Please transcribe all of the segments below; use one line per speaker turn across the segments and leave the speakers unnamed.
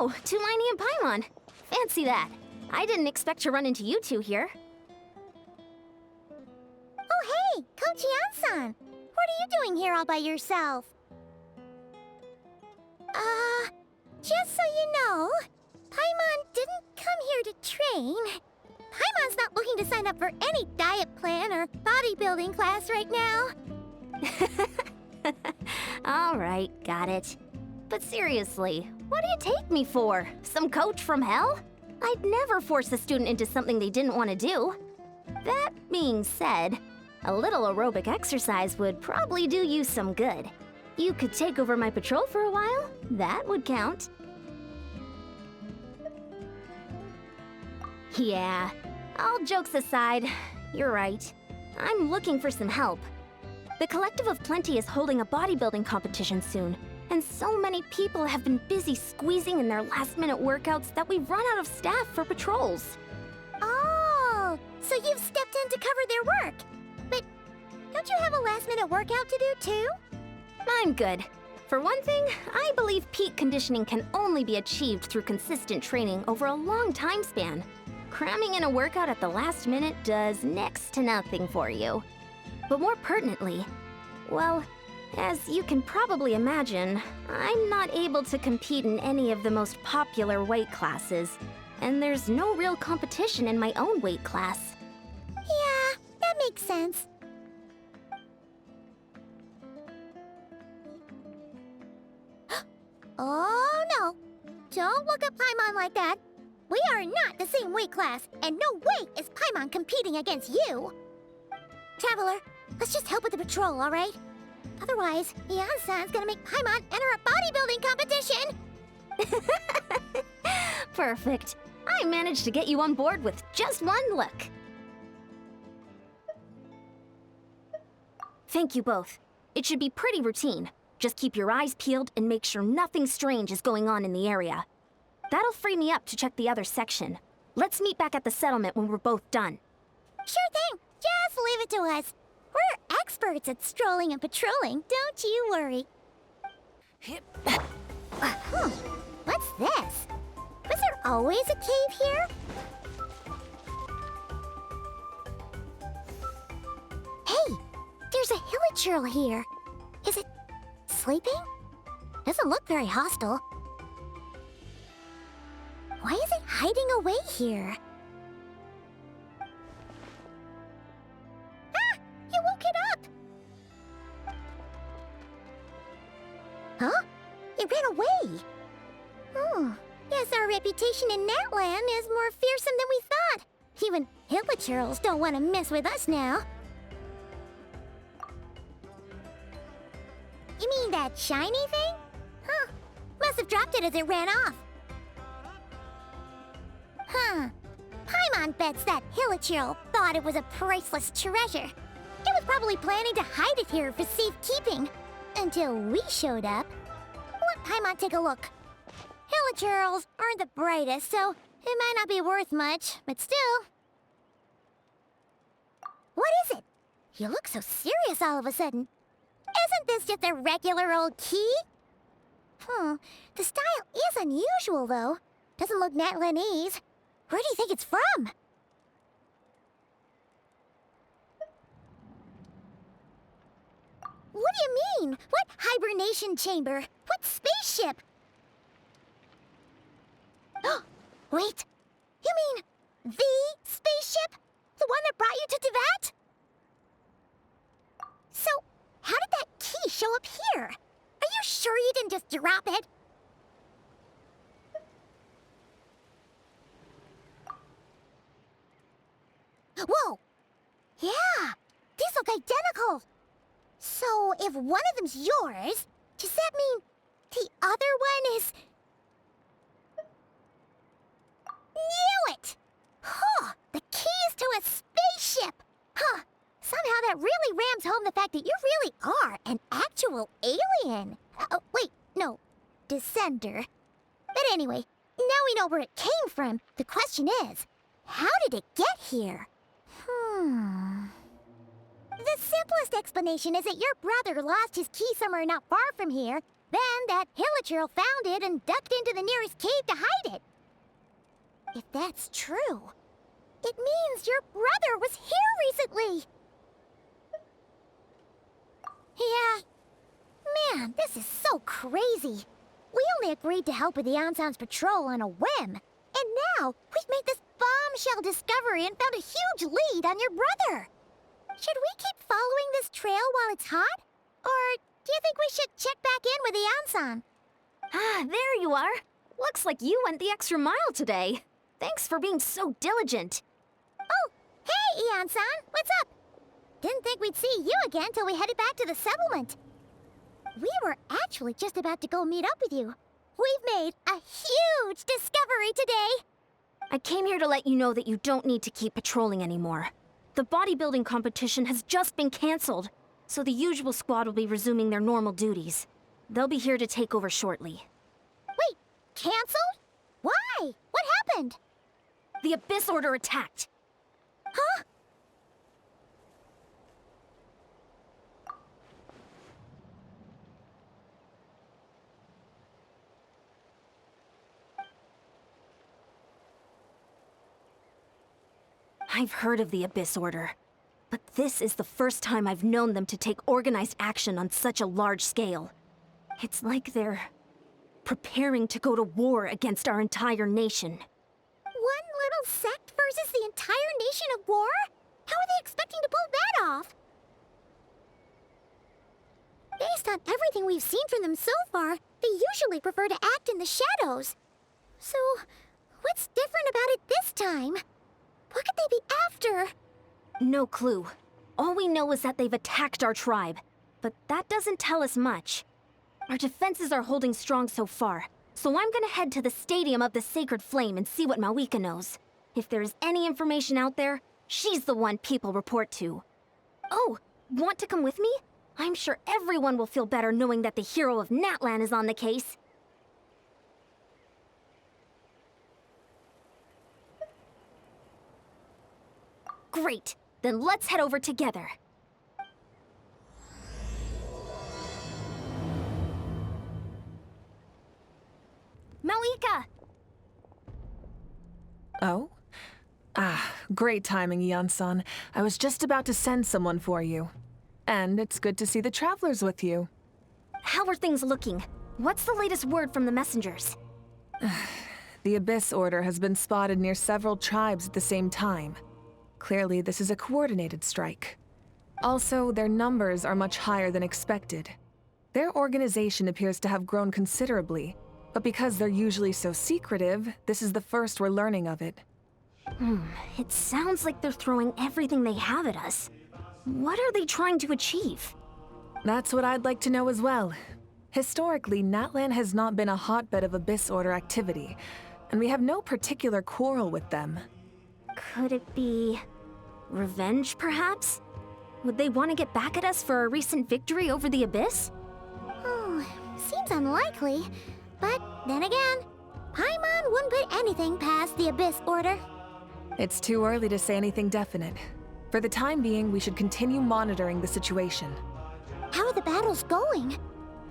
Oh, Tulini and Paimon. Fancy that. I didn't expect to run into you two here.
Oh, hey, Coach Yan-san. What are you doing here all by yourself? Just so you know, Paimon didn't come here to train. Paimon's not looking to sign up for any diet plan or bodybuilding class right now.
All right, got it. But seriously, what do you take me for? Some coach from hell? I'd never force a student into something they didn't want to do. That being said, a little aerobic exercise would probably do you some good. You could take over my patrol for a while. That would count. Yeah, all jokes aside, you're right. I'm looking for some help. The Collective of Plenty is holding a bodybuilding competition soon, and so many people have been busy squeezing in their last-minute workouts that we've run out of staff for patrols.
Oh, so you've stepped in to cover their work. But don't you have a last-minute workout to do too?
I'm good. For one thing, I believe peak conditioning can only be achieved through consistent training over a long time span. Cramming in a workout at the last minute does next to nothing for you. But more pertinently, well, as you can probably imagine, I'm not able to compete in any of the most popular weight classes, and there's no real competition in my own weight class.
Yeah, that makes sense. Oh no! Don't look at Paimon like that. We are not the same weight class, and no way is Paimon competing against you. Traveler, let's just help with the patrol, all right? Otherwise, Yan-san's gonna make Paimon enter a bodybuilding competition.
Perfect. I managed to get you on board with just one look. Thank you both. It should be pretty routine. Just keep your eyes peeled and make sure nothing strange is going on in the area. That'll free me up to check the other section. Let's meet back at the settlement when we're both done.
Sure thing. Just leave it to us. We're experts at strolling and patrolling, don't you worry. What's this? Was there always a cave here? Hey, there's a hilichurl here. Is it sleeping? Doesn't look very hostile. Why is it hiding away here? Ah! You woke it up! Huh? It ran away! Oh, guess our reputation in that land is more fearsome than we thought. Even hilichurls don't want to mess with us now. You mean that shiny thing? Huh. Must have dropped it as it ran off. Huh. Paimon bets that hilichurl thought it was a priceless treasure. It was probably planning to hide it here for safekeeping. Until we showed up. Let Paimon take a look. Hilichurls aren't the brightest, so it might not be worth much, but still. What is it? You look so serious all of a sudden. Isn't this just a regular old key? The style is unusual, though. Doesn't look Natlanese. Where do you think it's from? What do you mean? What hibernation chamber? What spaceship? Wait, you mean the spaceship? The one that brought you to Teyvat? So, how did that key show up here? Are you sure you didn't just drop it? Whoa! Yeah! These look identical! So, if one of them's yours, does that mean the other one is... Knew it! Huh! The keys to a spaceship! Huh! Somehow that really rams home the fact that you really are an actual alien. Oh, wait, no. Descender. But anyway, now we know where it came from. The question is, how did it get here? The simplest explanation is that your brother lost his key somewhere not far from here, then that Hilichurl found it and ducked into the nearest cave to hide it. If that's true, it means your brother was here recently! Yeah. Man, this is so crazy. We only agreed to help with the Anson's patrol on a whim. And now, we've made this bombshell discovery and found a huge lead on your brother. Should we keep following this trail while it's hot? Or do you think we should check back in with the Anson?
Ah, there you are. Looks like you went the extra mile today. Thanks for being so diligent.
Oh, hey, Anson, what's up? Didn't think we'd see you again till we headed back to the settlement. We were actually just about to go meet up with you. We've made a huge discovery today!
I came here to let you know that you don't need to keep patrolling anymore. The bodybuilding competition has just been cancelled, so the usual squad will be resuming their normal duties. They'll be here to take over shortly.
Wait, cancelled? Why? What happened?
The Abyss Order attacked.
Huh?
I've heard of the Abyss Order, but this is the first time I've known them to take organized action on such a large scale. It's like they're preparing to go to war against our entire nation.
One little sect versus the entire nation of war? How are they expecting to pull that off? Based on everything we've seen from them so far, they usually prefer to act in the shadows. So, what's different about it this time? What could they be after?
No clue. All we know is that they've attacked our tribe, but that doesn't tell us much. Our defenses are holding strong so far, so I'm gonna head to the Stadium of the Sacred Flame and see what Mawika knows. If there's any information out there, she's the one people report to. Oh, want to come with me? I'm sure everyone will feel better knowing that the hero of Natlan is on the case. Great! Then let's head over together. Mawika!
Oh? Ah, great timing, Ian-san. I was just about to send someone for you. And it's good to see the travelers with you.
How are things looking? What's the latest word from the messengers?
The Abyss Order has been spotted near several tribes at the same time. Clearly, this is a coordinated strike. Also, their numbers are much higher than expected. Their organization appears to have grown considerably, but because they're usually so secretive, this is the first we're learning of it.
It sounds like they're throwing everything they have at us. What are they trying to achieve?
That's what I'd like to know as well. Historically, Natlan has not been a hotbed of Abyss Order activity, and we have no particular quarrel with them.
Could it be revenge, perhaps? Would they want to get back at us for a recent victory over the Abyss?
Oh, seems unlikely. But then again, Paimon wouldn't put anything past the Abyss Order.
It's too early to say anything definite. For the time being, we should continue monitoring the situation.
How are the battles going?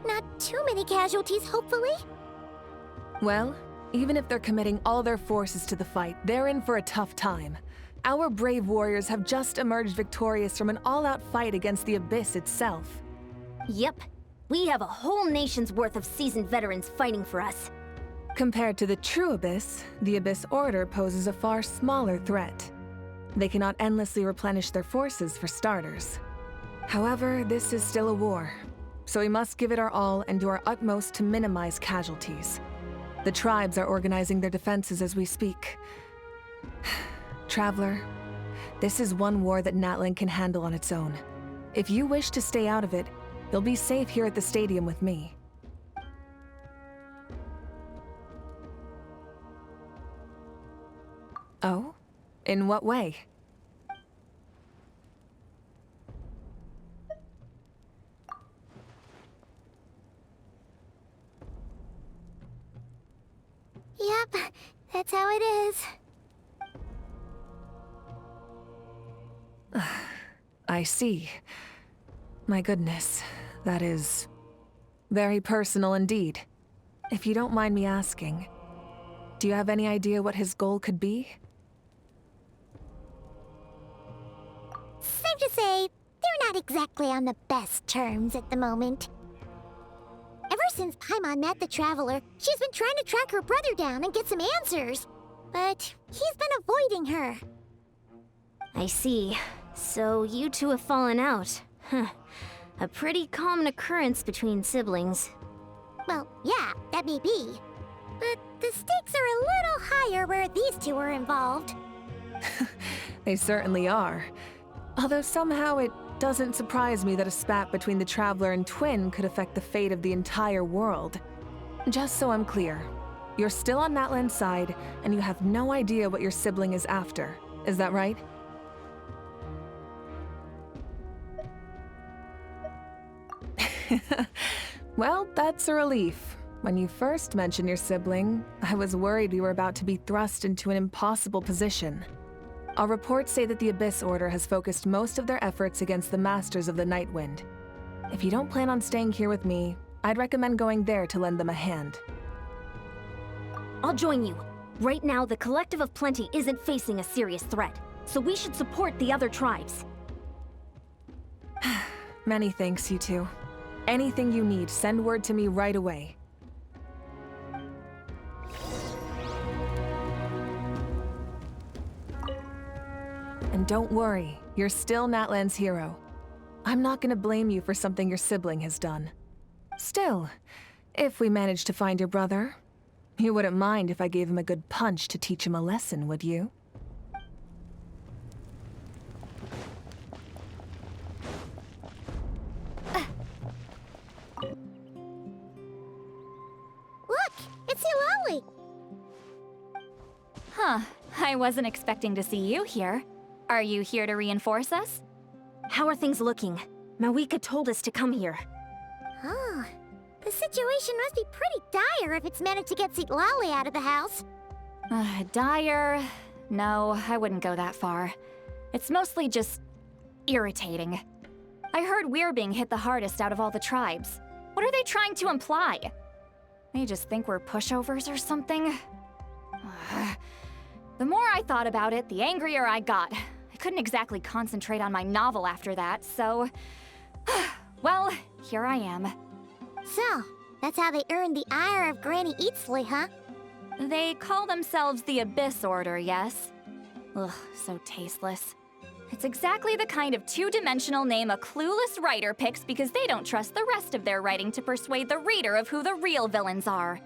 Not too many casualties, hopefully?
Well, even if they're committing all their forces to the fight, they're in for a tough time. Our brave warriors have just emerged victorious from an all-out fight against the Abyss itself.
Yep. We have a whole nation's worth of seasoned veterans fighting for us.
Compared to the true Abyss, the Abyss Order poses a far smaller threat. They cannot endlessly replenish their forces, for starters. However, this is still a war, so we must give it our all and do our utmost to minimize casualties. The tribes are organizing their defenses as we speak. Traveler, this is one war that Natlan can handle on its own. If you wish to stay out of it, you'll be safe here at the stadium with me. Oh? In what way?
Yep, that's how it is.
I see. My goodness, that is very personal indeed. If you don't mind me asking, do you have any idea what his goal could be?
Safe to say, they're not exactly on the best terms at the moment. Ever since Paimon met the Traveler, she's been trying to track her brother down and get some answers. But he's been avoiding her.
I see. So you two have fallen out. Huh. A pretty common occurrence between siblings.
Well, yeah, that may be. But the stakes are a little higher where these two are involved.
They certainly are. Although somehow it doesn't surprise me that a spat between the Traveler and Twin could affect the fate of the entire world. Just so I'm clear, you're still on Natlan's side, and you have no idea what your sibling is after. Is that right? Well, that's a relief. When you first mentioned your sibling, I was worried we were about to be thrust into an impossible position. Our reports say that the Abyss Order has focused most of their efforts against the Masters of the Nightwind. If you don't plan on staying here with me, I'd recommend going there to lend them a hand.
I'll join you. Right now, the Collective of Plenty isn't facing a serious threat, so we should support the other tribes.
Many thanks, you two. Anything you need, send word to me right away. And don't worry, you're still Natlan's hero. I'm not gonna blame you for something your sibling has done. Still, if we manage to find your brother, you wouldn't mind if I gave him a good punch to teach him a lesson, would you?
Look, it's Eulalie!
Huh, I wasn't expecting to see you here. Are you here to reinforce us?
How are things looking? Mawika told us to come here.
Oh, the situation must be pretty dire if it's managed to get Eulalie out of the house.
Dire? No, I wouldn't go that far. It's mostly just irritating. I heard we're being hit the hardest out of all the tribes. What are they trying to imply? They just think we're pushovers or something? The more I thought about it, the angrier I got. I couldn't exactly concentrate on my novel after that, so... well, here I am.
So, that's how they earned the ire of Granny Eatsley, huh?
They call themselves the Abyss Order, yes? Ugh, so tasteless. It's exactly the kind of two-dimensional name a clueless writer picks because they don't trust the rest of their writing to persuade the reader of who the real villains are.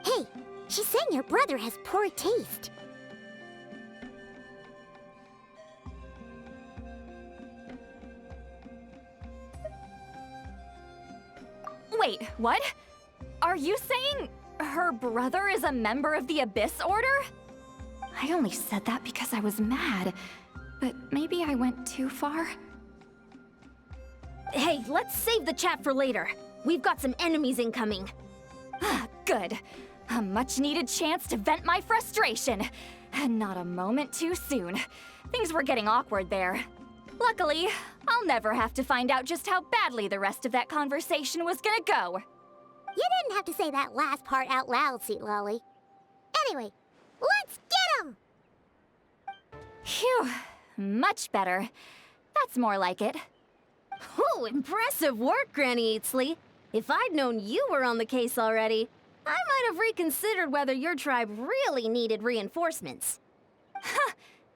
Hey, she's saying your brother has poor taste.
Wait, what? Are you saying her brother is a member of the Abyss Order? I only said that because I was mad, but maybe I went too far.
Hey, let's save the chat for later. We've got some enemies incoming.
Good. A much-needed chance to vent my frustration. And not a moment too soon. Things were getting awkward there. Luckily, I'll never have to find out just how badly the rest of that conversation was gonna go.
You didn't have to say that last part out loud, Eulalie. Anyway, let's get him!
Phew. Much better. That's more like it.
Oh, impressive work, Granny Eatsley. If I'd known you were on the case already, I might have reconsidered whether your tribe really needed reinforcements.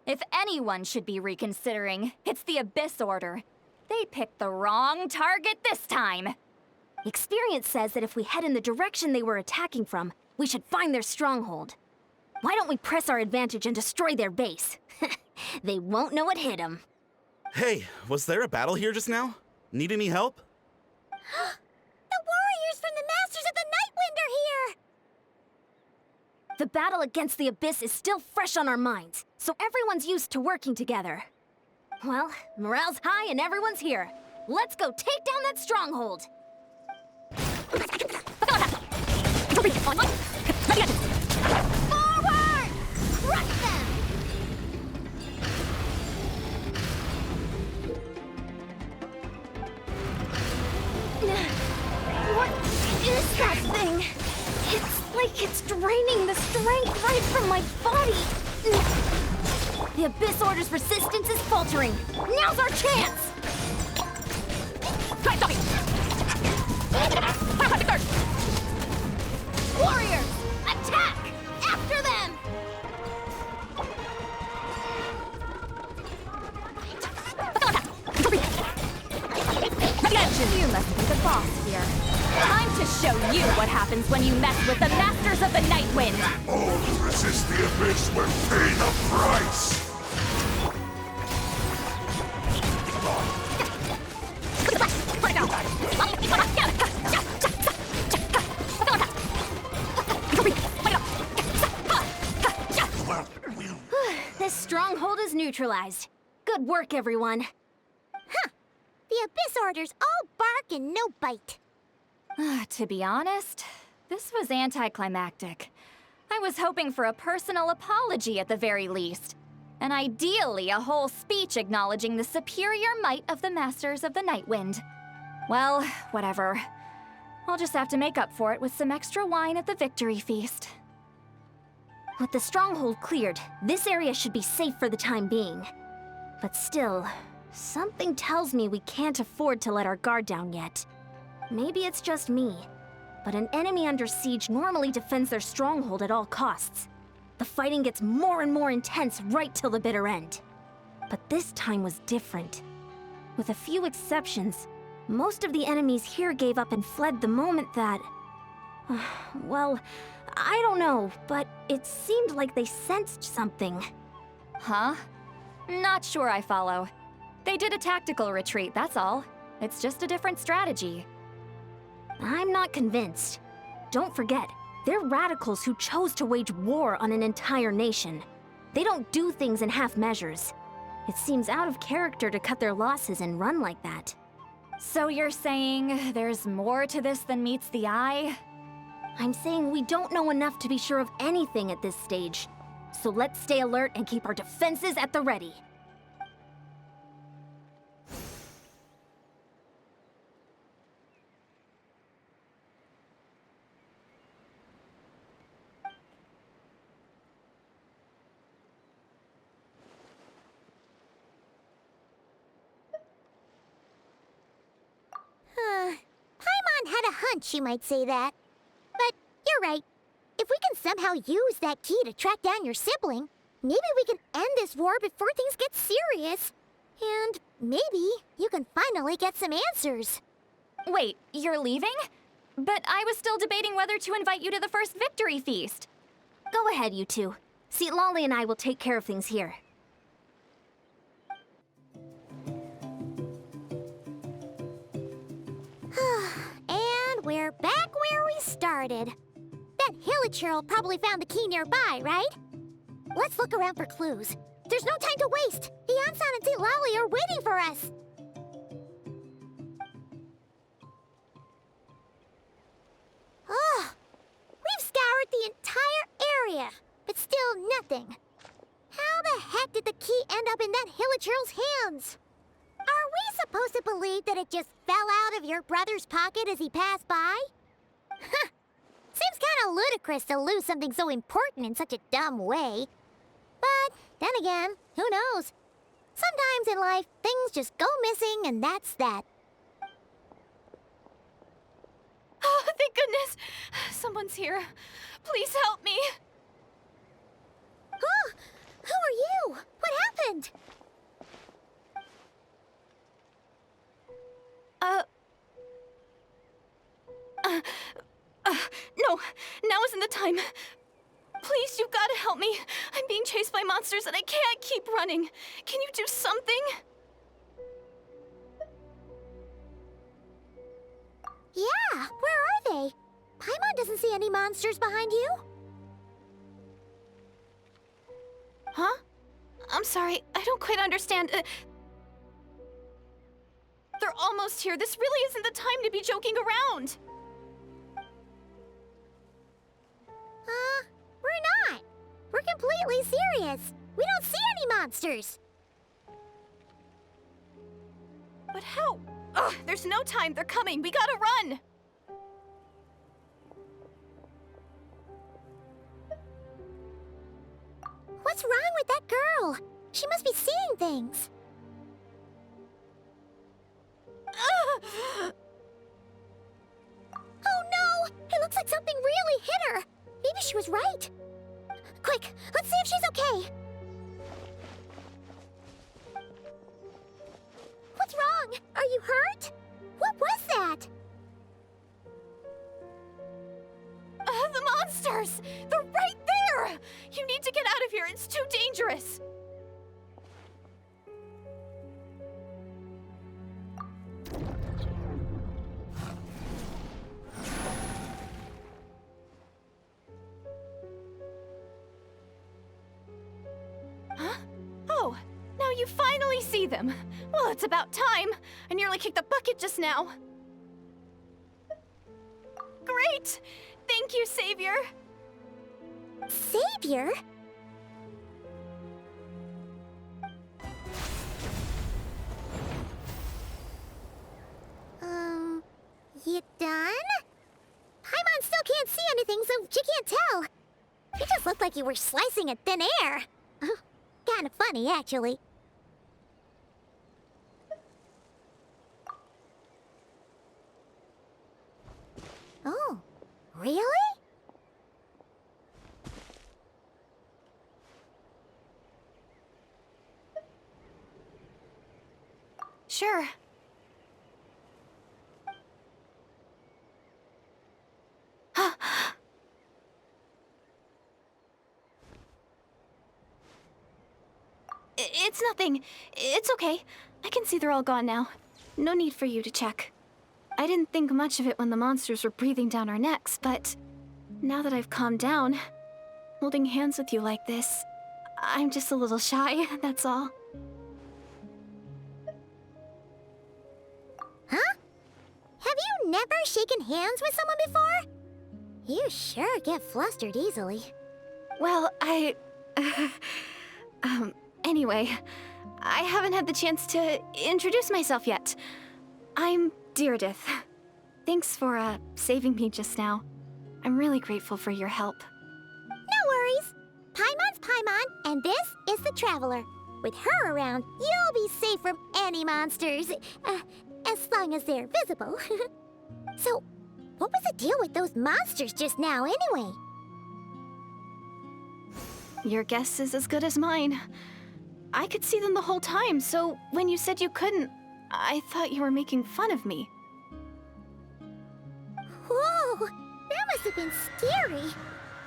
If anyone should be reconsidering, it's the Abyss Order. They picked the wrong target this time.
Experience says that if we head in the direction they were attacking from, we should find their stronghold. Why don't we press our advantage and destroy their base? They won't know what hit them.
Hey, was there a battle here just now? Need any help?
The warriors from the Masters of the Nightwind are here!
The battle against the Abyss is still fresh on our minds, so everyone's used to working together. Well, morale's high and everyone's here. Let's go take down that stronghold!
Forward! Crush them!
thing. It's like it's draining the strength right from my body. The Abyss Order's resistance is faltering. Now's our chance! Warriors, attack! After them!
You must be the boss here. Time to show you what happens when you mess with the Masters of the Night Wind!
All who resist the Abyss will pay the price!
This stronghold is neutralized. Good work, everyone.
The Abyss Order's all bark and no bite.
To be honest, this was anticlimactic. I was hoping for a personal apology at the very least. And ideally, a whole speech acknowledging the superior might of the Masters of the Night Wind. Well, whatever. I'll just have to make up for it with some extra wine at the victory feast.
With the stronghold cleared, this area should be safe for the time being. But still, something tells me we can't afford to let our guard down yet. Maybe it's just me, but an enemy under siege normally defends their stronghold at all costs. The fighting gets more and more intense right till the bitter end. But this time was different. With a few exceptions, most of the enemies here gave up and fled the moment that... well, I don't know, but it seemed like they sensed something.
Huh? Not sure I follow. They did a tactical retreat, that's all. It's just a different strategy.
I'm not convinced. Don't forget, they're radicals who chose to wage war on an entire nation. They don't do things in half measures. It seems out of character to cut their losses and run like that.
So you're saying there's more to this than meets the eye?
I'm saying we don't know enough to be sure of anything at this stage. So let's stay alert and keep our defenses at the ready.
Paimon had a hunch you might say that. But you're right. If we can somehow use that key to track down your sibling, maybe we can end this war before things get serious. And maybe you can finally get some answers.
Wait, you're leaving? But I was still debating whether to invite you to the first victory feast.
Go ahead, you two. See, Lolly and I will take care of things here.
And we're back where we started. That Hilichurl probably found the key nearby, right? Let's look around for clues. There's no time to waste. Beyonsan and St. Lolly are waiting for us. We've scoured the entire area, but still nothing. How the heck did the key end up in that Hilichurl's hands? Are we supposed to believe that it just fell out of your brother's pocket as he passed by? Seems kind of ludicrous to lose something so important in such a dumb way. But then again, who knows? Sometimes in life, things just go missing and that's that.
Oh, thank goodness! Someone's here. Please help me!
Huh? Who are you? What happened?
No, now isn't the time. Please, you've got to help me. I'm being chased by monsters and I can't keep running. Can you do something?
Yeah, where are they? Paimon doesn't see any monsters behind you.
Huh? I'm sorry, I don't quite understand. They're almost here. This really isn't the time to be joking around.
We're not. We're completely serious. We don't see any monsters.
But how? Ugh, there's no time. They're coming. We gotta run.
What's wrong with that girl? She must be seeing things. Oh no! It looks like something really hit her. Maybe she was right. Quick, let's see if she's okay. What's wrong? Are you hurt? What was that?
The monsters! They're right there! You need to get out of here. It's too dangerous. Huh? Oh, now you finally see them. Well, it's about time. I nearly kicked the bucket just now. Great! Thank you, Savior!
Savior? You done? Paimon still can't see anything, so she can't tell. You just looked like you were slicing at thin air. Kinda funny, actually. Oh, really?
Sure. It's nothing. It's okay. I can see they're all gone now. No need for you to check. I didn't think much of it when the monsters were breathing down our necks, but now that I've calmed down, holding hands with you like this, I'm just a little shy, that's all.
Huh? Have you never shaken hands with someone before? You sure get flustered easily.
Well, anyway, I haven't had the chance to introduce myself yet. I'm Deirdith. Thanks for, saving me just now. I'm really grateful for your help.
No worries. Paimon's Paimon, and this is the Traveler. With her around, you'll be safe from any monsters. As long as they're visible. So, what was the deal with those monsters just now, anyway?
Your guess is as good as mine. I could see them the whole time, so when you said you couldn't, I thought you were making fun of me.
Whoa! That must have been scary.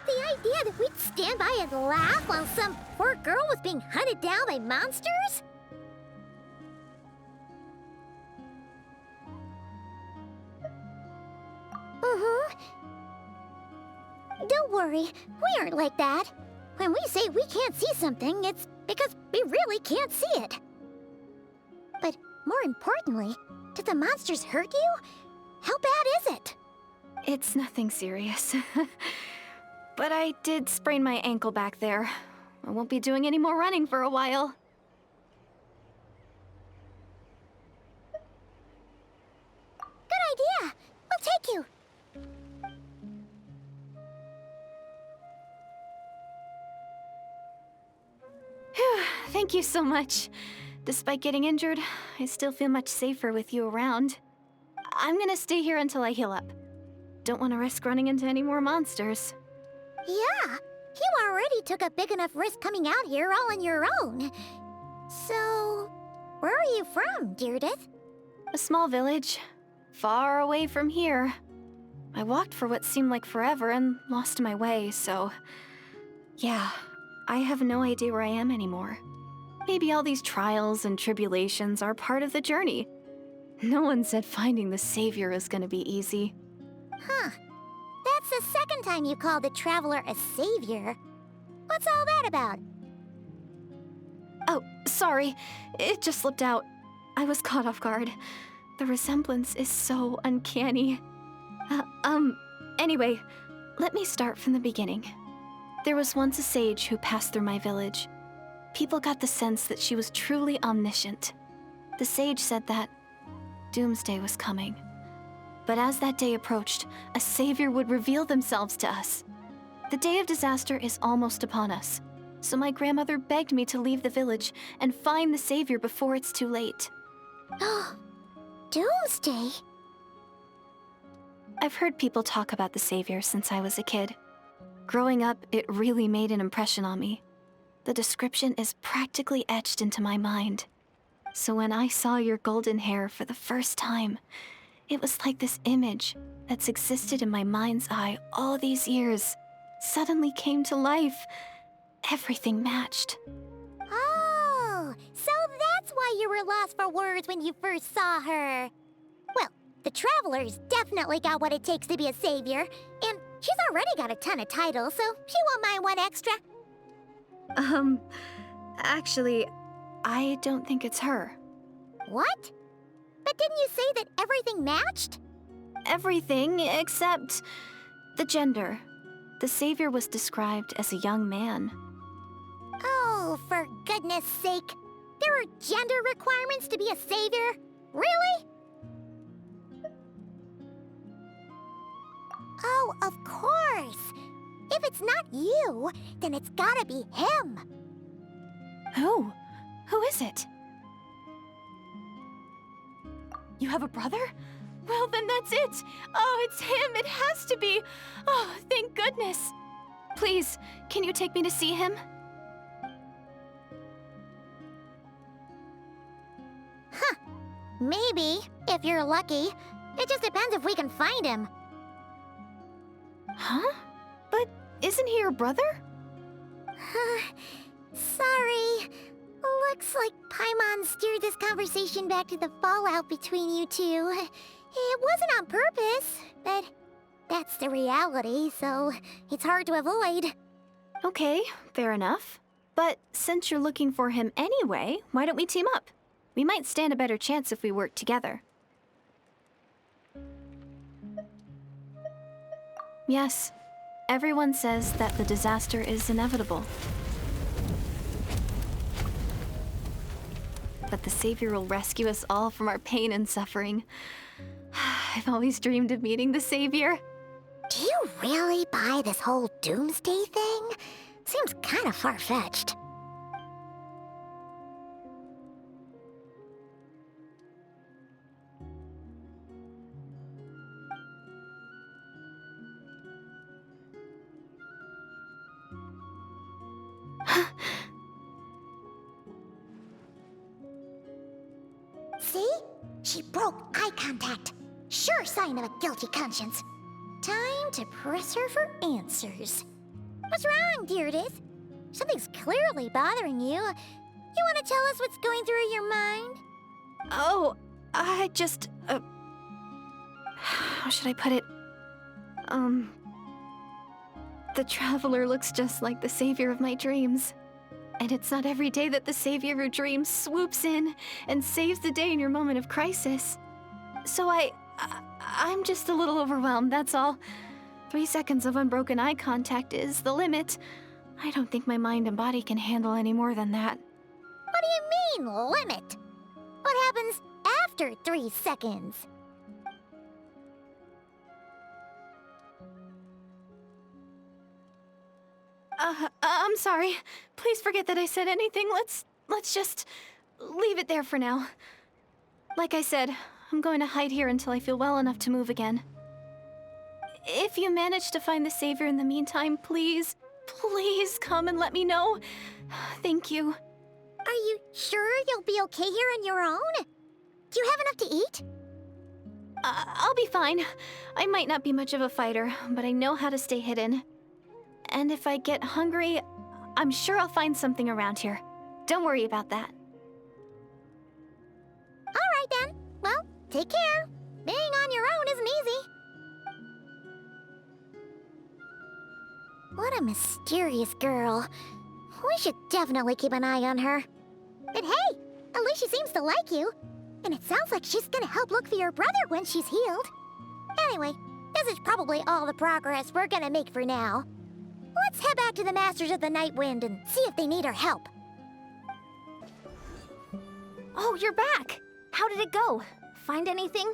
The idea that we'd stand by and laugh while some poor girl was being hunted down by monsters? Don't worry, we aren't like that. When we say we can't see something, it's because we really can't see it. But more importantly, did the monsters hurt you? How bad is it?
It's nothing serious. But I did sprain my ankle back there. I won't be doing any more running for a while.
Good idea. We'll take you.
Phew, thank you so much. Despite getting injured, I still feel much safer with you around. I'm gonna stay here until I heal up. Don't want to risk running into any more monsters.
Yeah, you already took a big enough risk coming out here all on your own. So, where are you from, Deirdith?
A small village, far away from here. I walked for what seemed like forever and lost my way, so... yeah, I have no idea where I am anymore. Maybe all these trials and tribulations are part of the journey. No one said finding the Savior is gonna be easy.
Huh. That's the second time you called the Traveler a savior. What's all that about?
Oh, sorry. It just slipped out. I was caught off guard. The resemblance is so uncanny. Anyway, let me start from the beginning. There was once a sage who passed through my village. People got the sense that she was truly omniscient. The sage said that doomsday was coming. But as that day approached, a savior would reveal themselves to us. The day of disaster is almost upon us. So my grandmother begged me to leave the village and find the savior before it's too late.
Doomsday?
I've heard people talk about the savior since I was a kid. Growing up, it really made an impression on me. The description is practically etched into my mind. So when I saw your golden hair for the first time, it was like this image that's existed in my mind's eye all these years suddenly came to life. Everything matched.
Oh, so that's why you were lost for words when you first saw her. Well, the Traveler's definitely got what it takes to be a savior, and she's already got a ton of titles, so she won't mind one extra.
Actually, I don't think it's her.
What? But didn't you say that everything matched?
Everything except the gender. The savior was described as a young man.
Oh, for goodness sake. There are gender requirements to be a savior? Really? Oh, of course. If it's not you, then it's gotta be him.
Who? Who is it? You have a brother? Well, then that's it. Oh, it's him. It has to be. Oh, thank goodness. Please, can you take me to see him?
Huh. Maybe, if you're lucky. It just depends if we can find him.
Huh? But isn't he your brother?
Sorry. Looks like Paimon steered this conversation back to the fallout between you two. It wasn't on purpose, but that's the reality, so it's hard to avoid.
Okay, fair enough. But since you're looking for him anyway, why don't we team up? We might stand a better chance if we work together. Yes, everyone says that the disaster is inevitable. But the savior will rescue us all from our pain and suffering. I've always dreamed of meeting the savior.
Do you really buy this whole doomsday thing? Seems kind of far-fetched. See? She broke eye contact. Sure sign of a guilty conscience. Time to press her for answers. What's wrong, Deirdis? Something's clearly bothering you. You want to tell us what's going through your mind?
Oh, I just, how should I put it? The Traveler looks just like the savior of my dreams. And it's not every day that the savior of your dreams swoops in and saves the day in your moment of crisis. So I'm just a little overwhelmed, that's all. 3 seconds of unbroken eye contact is the limit. I don't think my mind and body can handle any more than that.
What do you mean, limit? What happens after 3 seconds?
I'm sorry. Please forget that I said anything. Let's just leave it there for now. Like I said, I'm going to hide here until I feel well enough to move again. If you manage to find the savior in the meantime, please come and let me know. Thank you.
Are you sure you'll be okay here on your own? Do you have enough to eat?
I'll be fine. I might not be much of a fighter, but I know how to stay hidden. And if I get hungry, I'm sure I'll find something around here. Don't worry about that.
All right then. Well, take care. Being on your own isn't easy. What a mysterious girl. We should definitely keep an eye on her. But hey, at least she seems to like you. And it sounds like she's gonna help look for your brother when she's healed. Anyway, this is probably all the progress we're gonna make for now. Let's head back to the Masters of the Night Wind and see if they need our help.
Oh, you're back! How did it go? Find anything?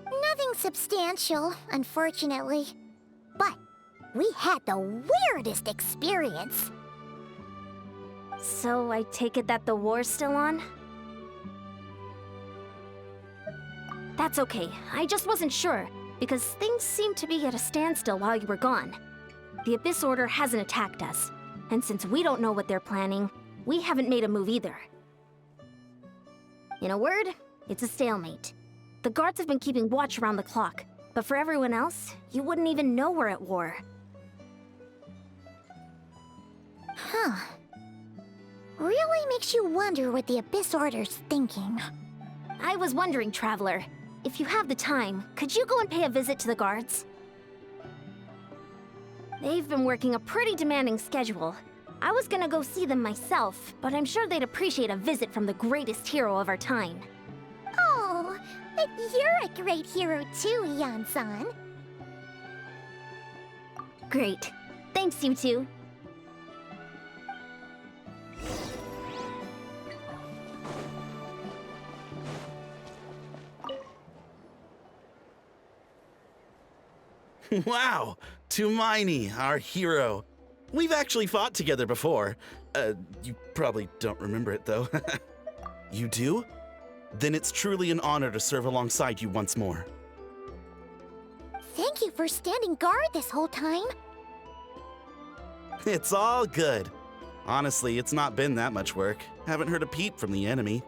Nothing substantial, unfortunately. But we had the weirdest experience.
So I take it that the war's still on? That's okay. I just wasn't sure, because things seemed to be at a standstill while you were gone. The Abyss Order hasn't attacked us, and since we don't know what they're planning, we haven't made a move either. In a word, it's a stalemate. The guards have been keeping watch around the clock, but for everyone else, you wouldn't even know we're at war.
Huh. Really makes you wonder what the Abyss Order's thinking.
I was wondering, Traveler, if you have the time, could you go and pay a visit to the guards? They've been working a pretty demanding schedule. I was gonna go see them myself, but I'm sure they'd appreciate a visit from the greatest hero of our time.
Oh, but you're a great hero too, Yan-san.
Great. Thanks, you two.
Wow! Tumaini, our hero. We've actually fought together before. You probably don't remember it, though. You do? Then it's truly an honor to serve alongside you once more.
Thank you for standing guard this whole time.
It's all good. Honestly, it's not been that much work. Haven't heard a peep from the enemy.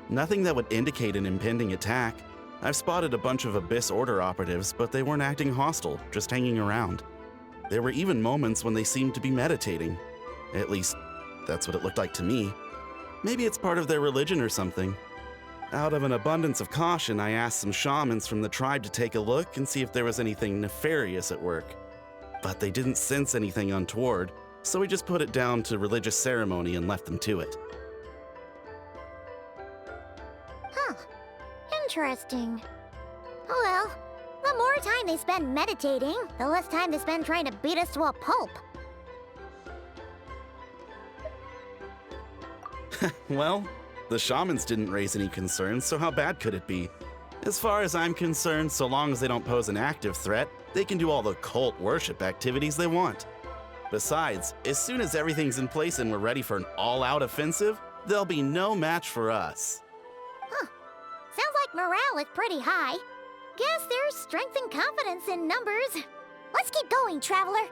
Nothing that would indicate an impending attack. I've spotted a bunch of Abyss Order operatives, but they weren't acting hostile, just hanging around. There were even moments when they seemed to be meditating. At least, that's what it looked like to me. Maybe it's part of their religion or something. Out of an abundance of caution, I asked some shamans from the tribe to take a look and see if there was anything nefarious at work. But they didn't sense anything untoward, so we just put it down to religious ceremony and left them to it.
Huh. Interesting. Oh well, the more time they spend meditating, the less time they spend trying to beat us to a pulp.
Well, the shamans didn't raise any concerns, so how bad could it be? As far as I'm concerned, so long as they don't pose an active threat, they can do all the cult worship activities they want. Besides, as soon as everything's in place and we're ready for an all-out offensive, there'll be no match for us.
Huh. Sounds like morale is pretty high. Guess there's strength and confidence in numbers. Let's keep going, Traveler.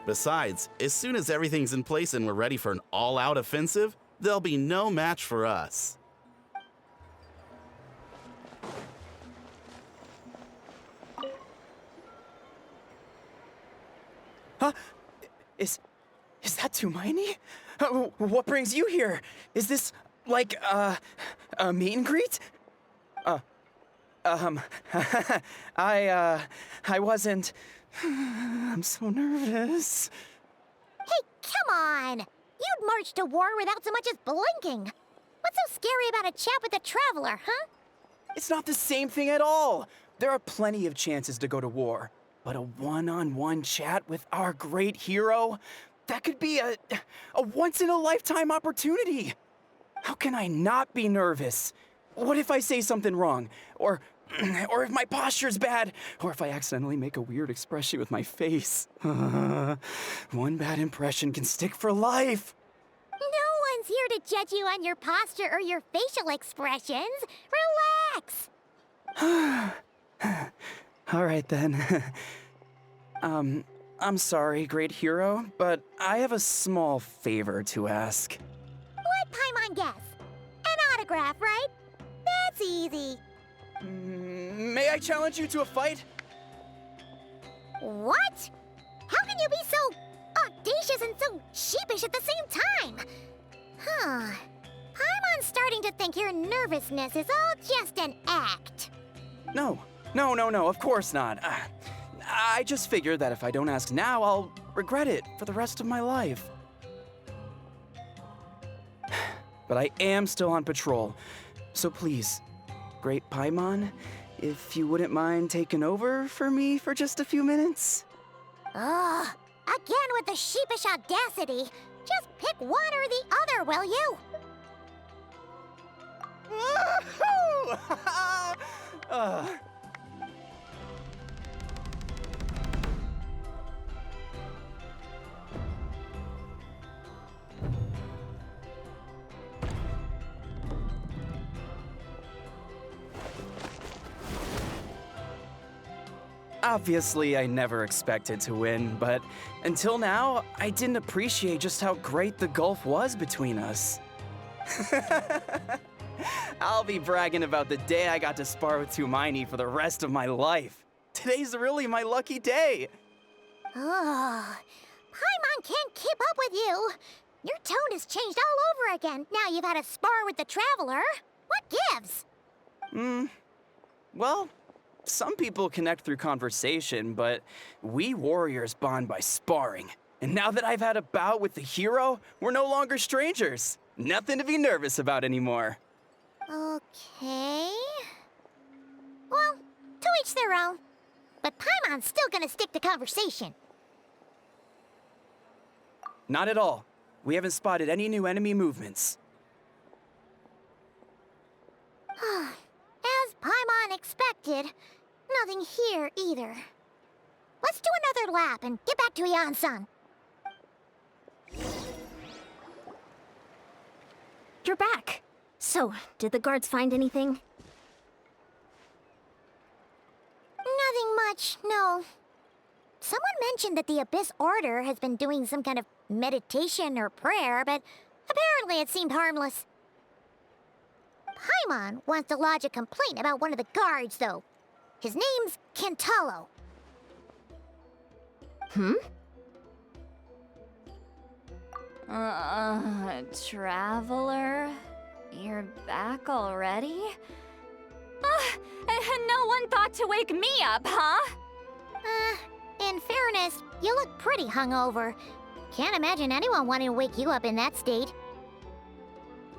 Besides, as soon as everything's in place and we're ready for an all-out offensive, there'll be no match for us.
Huh? Is that Tumaini? What brings you here? Is this, like, a meet and greet? I wasn't... I'm so nervous.
Hey, come on! You'd march to war without so much as blinking. What's so scary about a chat with a Traveler, huh?
It's not the same thing at all. There are plenty of chances to go to war. But a one-on-one chat with our great hero? That could be a once-in-a-lifetime opportunity. How can I not be nervous? What if I say something wrong? Or if my posture's bad? Or if I accidentally make a weird expression with my face? One bad impression can stick for life.
No one's here to judge you on your posture or your facial expressions. Relax!
All right, then. I'm sorry, great hero, but I have a small favor to ask.
What Paimon guess? An autograph, right? That's easy.
May I challenge you to a fight?
What? How can you be so audacious and so sheepish at the same time? Huh. Paimon's starting to think your nervousness is all just an act.
No, of course not. I just figured that if I don't ask now, I'll regret it for the rest of my life. But I am still on patrol, so please, Great Paimon, if you wouldn't mind taking over for me for just a few minutes?
Ugh, again with the sheepish audacity. Just pick one or the other, will you?
Woohoo! Obviously, I never expected to win, but until now, I didn't appreciate just how great the gulf was between us. I'll be bragging about the day I got to spar with Hermione for the rest of my life. Today's really my lucky day.
Oh, Paimon can't keep up with you. Your tone has changed all over again. Now you've had a spar with the Traveler. What gives?
Well, some people connect through conversation, but we warriors bond by sparring. And now that I've had a bout with the hero, we're no longer strangers. Nothing to be nervous about anymore.
Okay. Well, to each their own. But Paimon's still gonna stick to conversation.
Not at all. We haven't spotted any new enemy movements.
As Paimon expected, nothing here either. Let's do another lap and get back to Ian-san.
You're back. So, did the guards find anything?
Nothing much, no. Someone mentioned that the Abyss Order has been doing some kind of meditation or prayer, but apparently it seemed harmless. Paimon wants to lodge a complaint about one of the guards, though. His name's Kentalo.
Traveler? You're back already? And no one thought to wake me up, huh?
In fairness, you look pretty hungover. Can't imagine anyone wanting to wake you up in that state.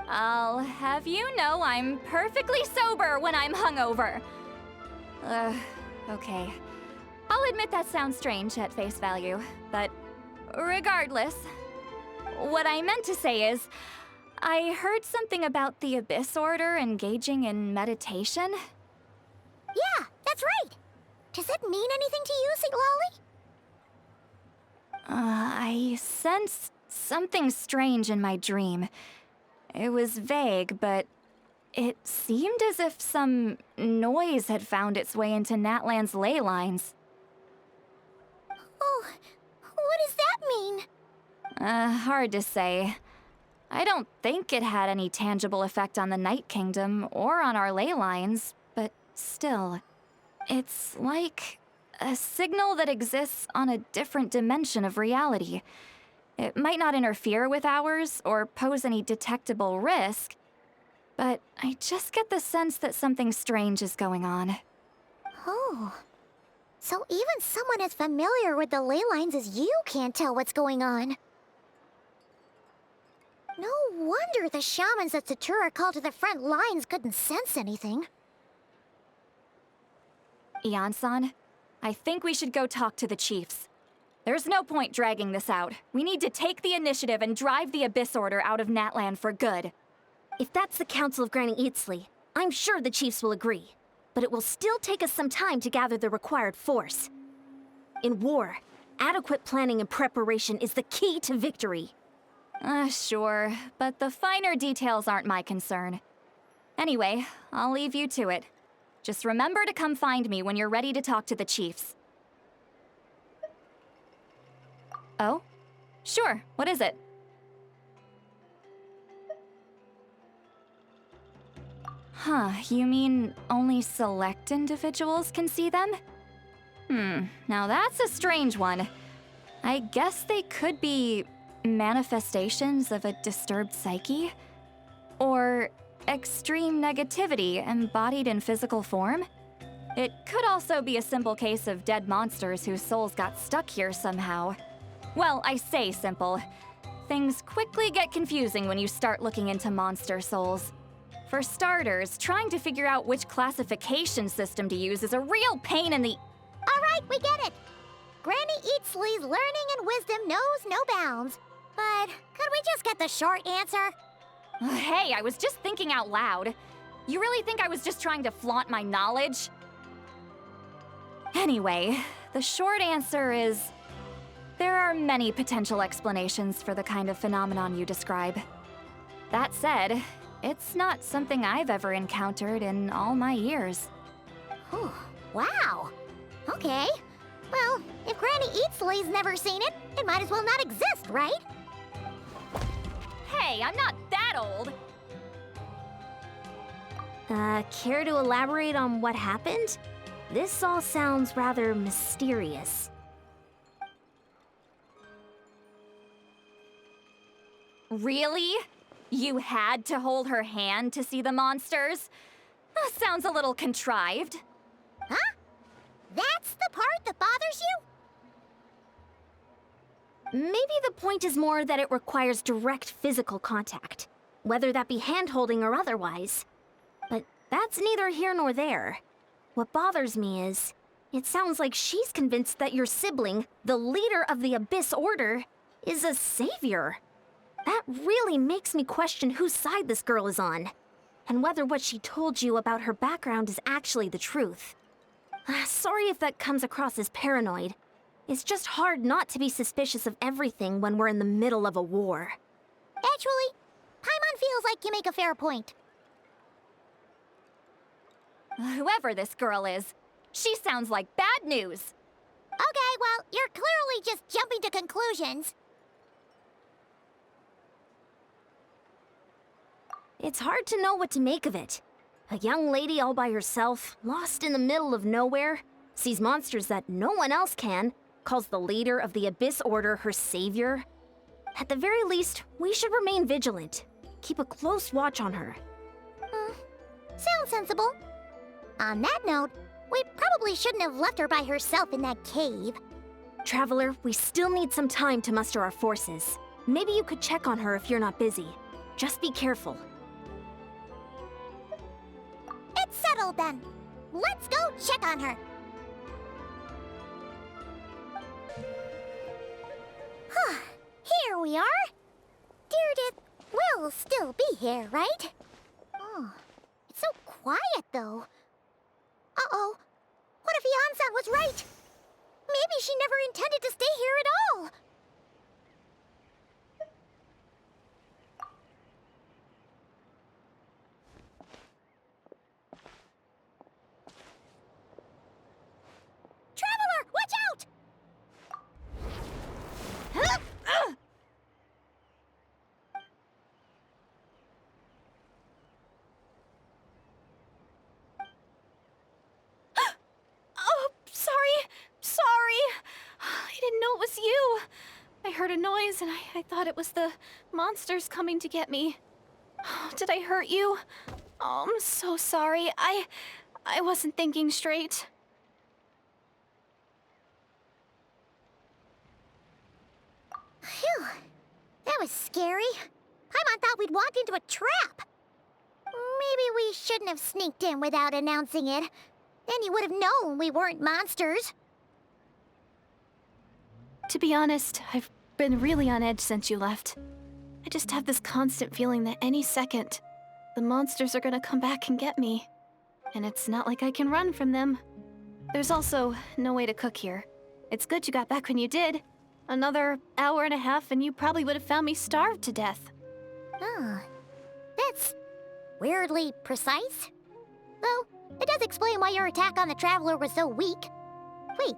I'll have you know I'm perfectly sober when I'm hungover. Okay. I'll admit that sounds strange at face value, but regardless, what I meant to say is, I heard something about the Abyss Order engaging in meditation.
Yeah, that's right. Does it mean anything to you, St. Lolly?
I sensed something strange in my dream. It was vague, but it seemed as if some noise had found its way into Natlan's ley lines.
Oh, what does that mean?
Hard to say. I don't think it had any tangible effect on the Night Kingdom or on our ley lines, but still. It's like a signal that exists on a different dimension of reality. It might not interfere with ours or pose any detectable risk, but I just get the sense that something strange is going on.
Oh. So even someone as familiar with the ley lines as you can't tell what's going on. No wonder the shamans that Satura called to the front lines couldn't sense anything.
Ian-san, I think we should go talk to the chiefs. There's no point dragging this out. We need to take the initiative and drive the Abyss Order out of Natlan for good.
If that's the Council of Granny Eatsley, I'm sure the chiefs will agree. But it will still take us some time to gather the required force. In war, adequate planning and preparation is the key to victory.
Sure, but the finer details aren't my concern. Anyway, I'll leave you to it. Just remember to come find me when you're ready to talk to the chiefs. Oh? Sure, what is it? Huh, you mean only select individuals can see them? Now that's a strange one. I guess they could be manifestations of a disturbed psyche? Or extreme negativity embodied in physical form? It could also be a simple case of dead monsters whose souls got stuck here somehow. Well, I say simple. Things quickly get confusing when you start looking into monster souls. For starters, trying to figure out which classification system to use is a real pain in the...
All right, we get it. Granny Eatsley's learning and wisdom knows no bounds. But could we just get the short answer?
Hey, I was just thinking out loud. You really think I was just trying to flaunt my knowledge? Anyway, the short answer is... there are many potential explanations for the kind of phenomenon you describe. That said, it's not something I've ever encountered in all my years.
Wow. Okay. Well, if Granny Eatsley's never seen it, it might as well not exist, right?
Hey, I'm not that old.
Care to elaborate on what happened? This all sounds rather mysterious.
Really? You had to hold her hand to see the monsters? That sounds a little contrived.
Huh? That's the part that bothers you?
Maybe the point is more that it requires direct physical contact, whether that be hand-holding or otherwise. But that's neither here nor there. What bothers me is, it sounds like she's convinced that your sibling, the leader of the Abyss Order, is a savior. That really makes me question whose side this girl is on, and whether what she told you about her background is actually the truth. Sorry if that comes across as paranoid. It's just hard not to be suspicious of everything when we're in the middle of a war.
Actually, Paimon feels like you make a fair point.
Whoever this girl is, she sounds like bad news.
Okay, well, you're clearly just jumping to conclusions.
It's hard to know what to make of it. A young lady all by herself, lost in the middle of nowhere, sees monsters that no one else can, calls the leader of the Abyss Order her savior. At the very least, we should remain vigilant. Keep a close watch on her.
Sounds sensible. On that note, we probably shouldn't have left her by herself in that cave.
Traveler, we still need some time to muster our forces. Maybe you could check on her if you're not busy. Just be careful.
It's settled then. Let's go check on her. Here we are. Deirdre will still be here, right? Oh, it's so quiet though. Uh-oh. What if Yansan was right? Maybe she never intended to stay here at all. Traveler, watch out!
Oh, sorry. I didn't know it was you. I heard a noise and I thought it was the monsters coming to get me. Did I hurt you? Oh, I'm so sorry. I wasn't thinking straight.
Phew. That was scary. Paimon thought we'd walked into a trap. Maybe we shouldn't have sneaked in without announcing it. Then you would have known we weren't monsters.
To be honest, I've been really on edge since you left. I just have this constant feeling that any second, the monsters are gonna come back and get me. And it's not like I can run from them. There's also no way to cook here. It's good you got back when you did. Another hour and a half and you probably would have found me starved to death.
Oh, that's weirdly precise. Though, it does explain why your attack on the Traveler was so weak. Wait,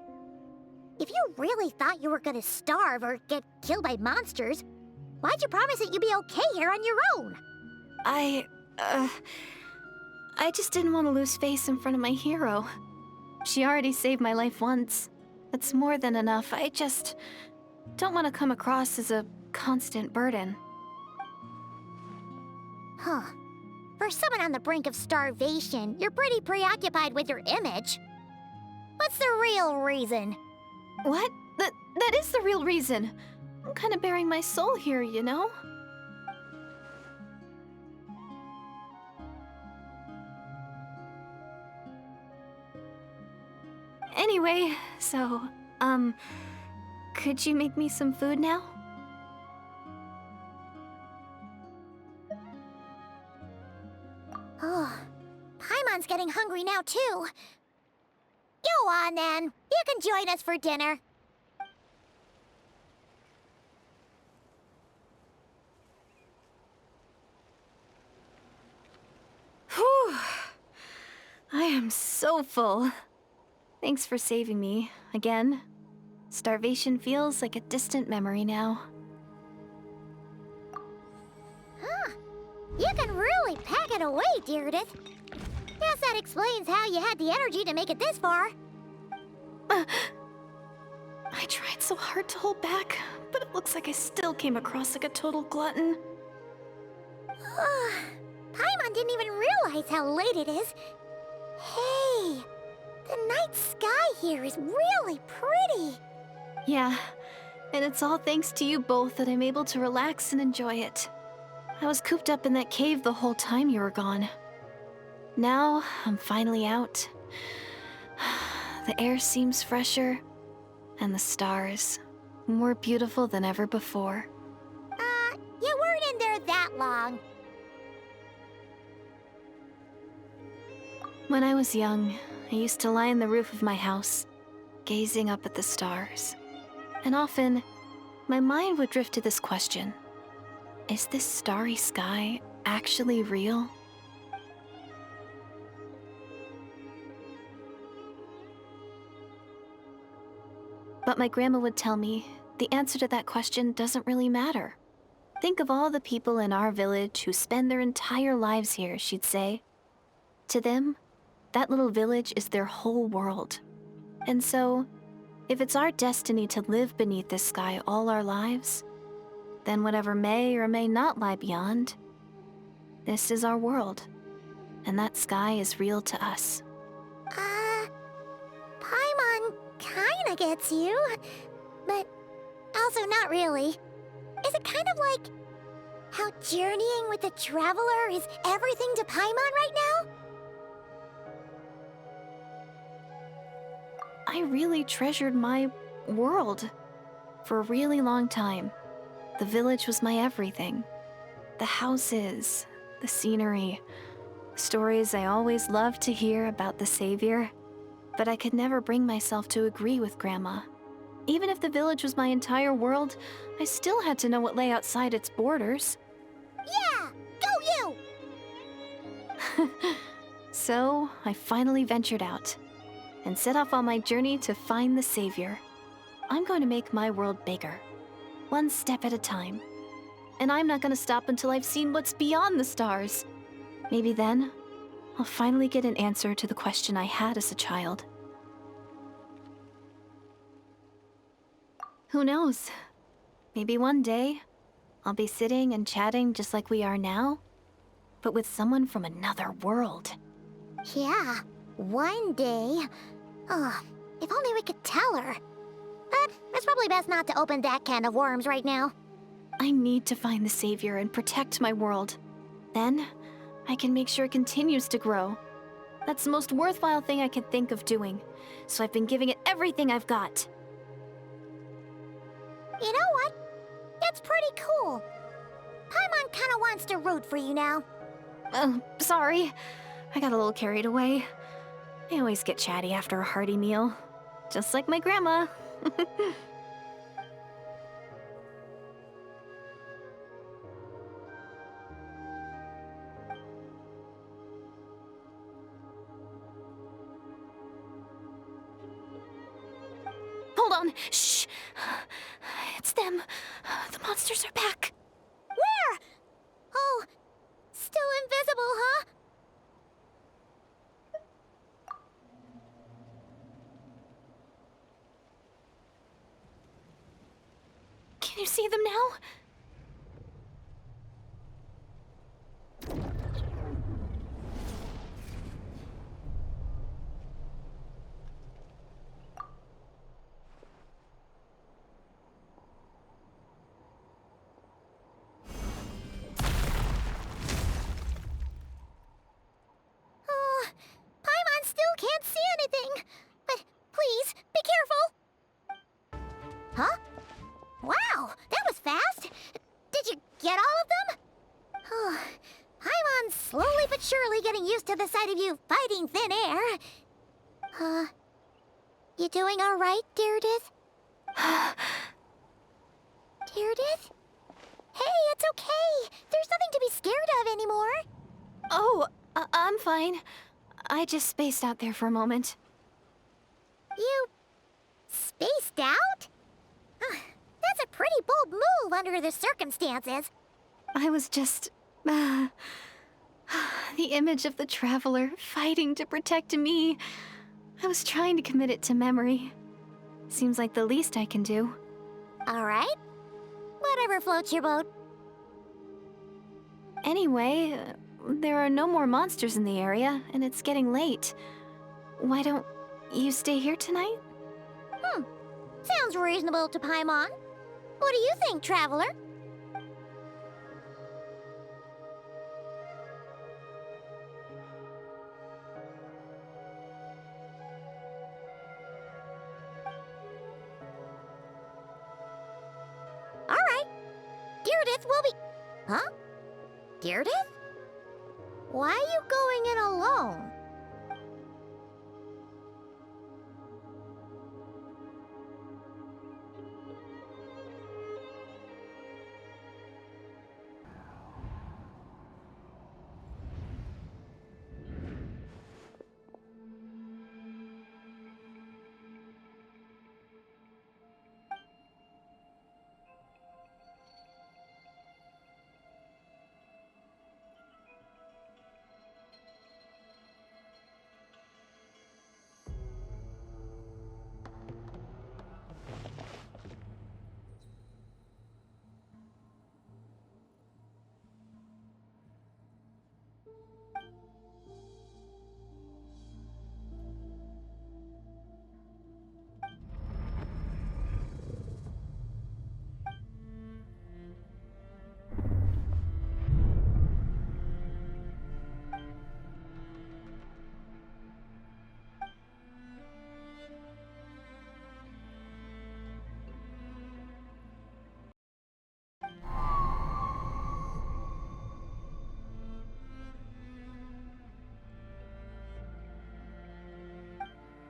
if you really thought you were gonna starve or get killed by monsters, why'd you promise that you'd be okay here on your own?
I just didn't want to lose face in front of my hero. She already saved my life once. That's more than enough. I just don't want to come across as a constant burden.
Huh. For someone on the brink of starvation, you're pretty preoccupied with your image. What's the real reason?
What? That is the real reason. I'm kind of bearing my soul here, you know? Anyway, so, could you make me some food now?
Oh, Paimon's getting hungry now, too. Go on, then. You can join us for dinner.
Whew. I am so full. Thanks for saving me, again. Starvation feels like a distant memory now.
Huh. You can really pack it away, Deirdith. Guess that explains how you had the energy to make it this far.
I tried so hard to hold back, but it looks like I still came across like a total glutton.
Paimon didn't even realize how late it is. Hey, the night sky here is really pretty.
Yeah, and it's all thanks to you both that I'm able to relax and enjoy it. I was cooped up in that cave the whole time you were gone. Now, I'm finally out. The air seems fresher, and the stars more beautiful than ever before.
You weren't in there that long.
When I was young, I used to lie on the roof of my house, gazing up at the stars. And often, my mind would drift to this question. Is this starry sky actually real? But my grandma would tell me the answer to that question doesn't really matter. Think of all the people in our village who spend their entire lives here, she'd say. To them, that little village is their whole world. And so, if it's our destiny to live beneath this sky all our lives, then whatever may or may not lie beyond, this is our world, and that sky is real to us.
Paimon kinda gets you, but also not really. Is it kind of like how journeying with the Traveler is everything to Paimon right now?
I really treasured my world for a really long time. The village was my everything. The houses, the scenery, stories I always loved to hear about the Savior. But I could never bring myself to agree with Grandma. Even if the village was my entire world, I still had to know what lay outside its borders.
Yeah! Go you!
So, I finally ventured out and set off on my journey to find the Savior. I'm going to make my world bigger, one step at a time. And I'm not going to stop until I've seen what's beyond the stars. Maybe then, I'll finally get an answer to the question I had as a child. Who knows? Maybe one day, I'll be sitting and chatting just like we are now, but with someone from another world.
Yeah, one day. Oh, if only we could tell her. But it's probably best not to open that can of worms right now.
I need to find the Savior and protect my world. Then, I can make sure it continues to grow. That's the most worthwhile thing I can think of doing, so I've been giving it everything I've got.
You know what? That's pretty cool. Paimon kinda wants to root for you now.
Sorry. I got a little carried away. I always get chatty after a hearty meal. Just like my grandma. Hold on. Shh. It's them. The monsters are back.
Where? Oh, still invisible, huh?
Can you see them now?
Oh, Paimon still can't see anything. But please, be careful. Huh? Wow, that was fast. Did you get all of them? Oh, Paimon's slowly but surely getting used to the sight of you fighting thin air. You doing all right, Deirdith? Deirdith? Hey, it's okay. There's nothing to be scared of anymore.
Oh, I'm fine. I just spaced out there for a moment.
You... spaced out? That's a pretty bold move under the circumstances.
I was just... the image of the Traveler fighting to protect me. I was trying to commit it to memory. Seems like the least I can do.
Alright. Whatever floats your boat.
Anyway, there are no more monsters in the area, and it's getting late. Why don't you stay here tonight?
Sounds reasonable to Paimon. What do you think, Traveler? Alright. Deirdith will be... Huh? Deirdith? Why are you going in alone?